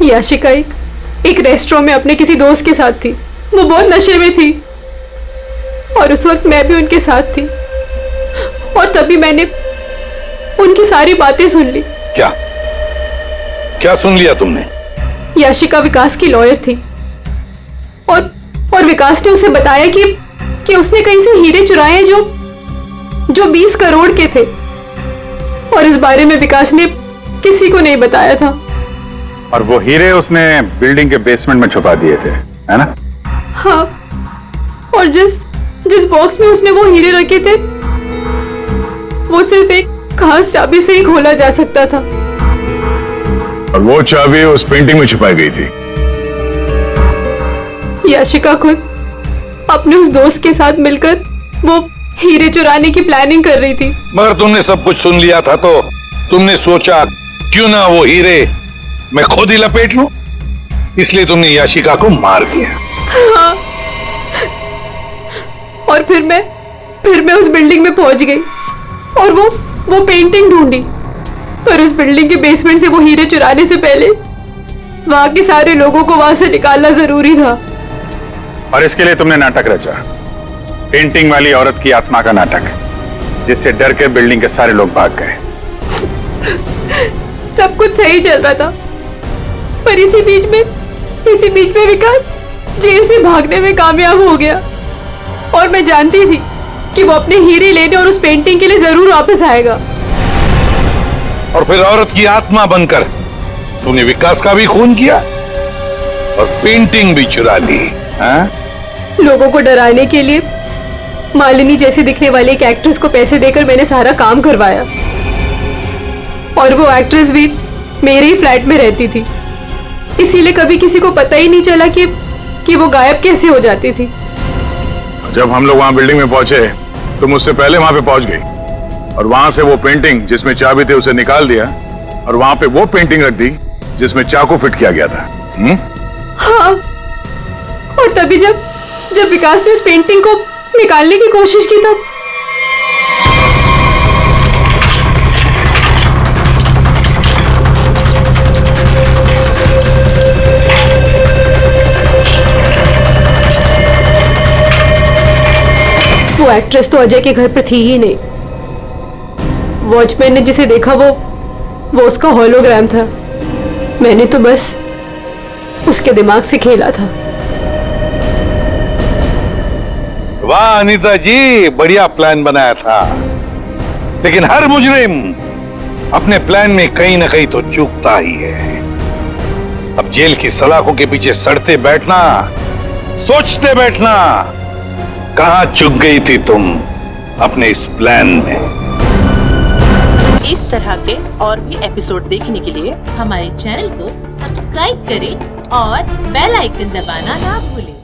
याशिका एक रेस्टोरेंट में अपने किसी दोस्त के साथ थी। वो बहुत नशे में थी और उस वक्त मैं भी उनके साथ थी और तभी मैंने उनकी सारी बातें सुन ली। क्या क्या सुन लिया तुमने? याशिका विकास की लॉयर थी और विकास ने उसे बताया कि उसने कहीं से हीरे चुराए हैं जो 20 करोड़ के थे और इस बारे में विकास ने किसी को नहीं बताया था। और वो हीरे उसने बिल्डिंग के बेसमेंट में छुपा दिए थे, है ना? हाँ, और जिस बॉक्स में उसने वो हीरे रखे थे वो सिर्फ एक खास चाबी से ही खोला जा सकता था। और वो चाबी उस पेंटिंग में छुपाई गई थी। याशिका खुद अपने उस दोस्त के साथ मिलकर वो हीरे चुराने की प्लानिंग कर रही थी। मगर तुमने सब कुछ सुन लिया था तो तुमने सोचा क्यों ना वो हीरे मैं खुद ही लपेट लूं, इसलिए तुमने याशिका को मार दिया। हाँ। और फिर मैं उस बिल्डिंग में पहुंच गई और वो पेंटिंग ढूंढी, पर उस बिल्डिंग के बेसमेंट से वो हीरे चुराने से पहले वहां के सारे लोगों को वहां से निकालना जरूरी था। और इसके लिए तुमने नाटक रचा, पेंटिंग वाली औरत की आत्मा का नाटक, जिससे डर के बिल्डिंग के सारे लोग भाग गए। सब कुछ सही चल रहा था, पर इसी बीच में विकास जेल से भागने में कामयाब हो गया। और मैं जानती थी कि वो अपने हीरे लेने और उस पेंटिंग के लिए जरूर वापस आएगा। और फिर औरत की आत्मा बनकर तूने विकास का भी खून किया और पेंटिंग भी चुरा ली। हाँ? लोगों को डराने के लिए मालिनी जैसे दिखने वाली एक एक्ट्रेस को पैसे देकर मैंने सारा काम करवाया, और वो एक्ट्रेस भी मेरे ही फ्लैट में रहती थी। इसीलिए कभी किसी को पता ही नहीं चला कि वो गायब कैसे हो जाती थी। जब हम लोग वहां बिल्डिंग में पहुंचे तो मुझसे पहले वहां पे पहुंच गई और वहां से वो पेंटिंग जिसमें चाबी थे उसे निकाल दिया और वहां पे वो पेंटिंग रख दी जिसमें चाकू फिट किया गया था। हाँ, और तभी जब विकास ने उस पेंटिंग को निकालने की कोशिश की तब वो एक्ट्रेस तो अजय के घर पर थी ही नहीं। वॉचमैन ने जिसे देखा वो उसका होलोग्राम था। मैंने तो बस उसके दिमाग से खेला था। वाह अनीता जी, बढ़िया प्लान बनाया था, लेकिन हर मुजरिम अपने प्लान में कहीं ना कहीं तो चूकता ही है। अब जेल की सलाखों के पीछे सड़ते बैठना, सोचते बैठना, कहां चूक गई थी तुम अपने इस प्लान में। इस तरह के और भी एपिसोड देखने के लिए हमारे चैनल को सब्सक्राइब करें और बेल आइकन दबाना ना भूलें।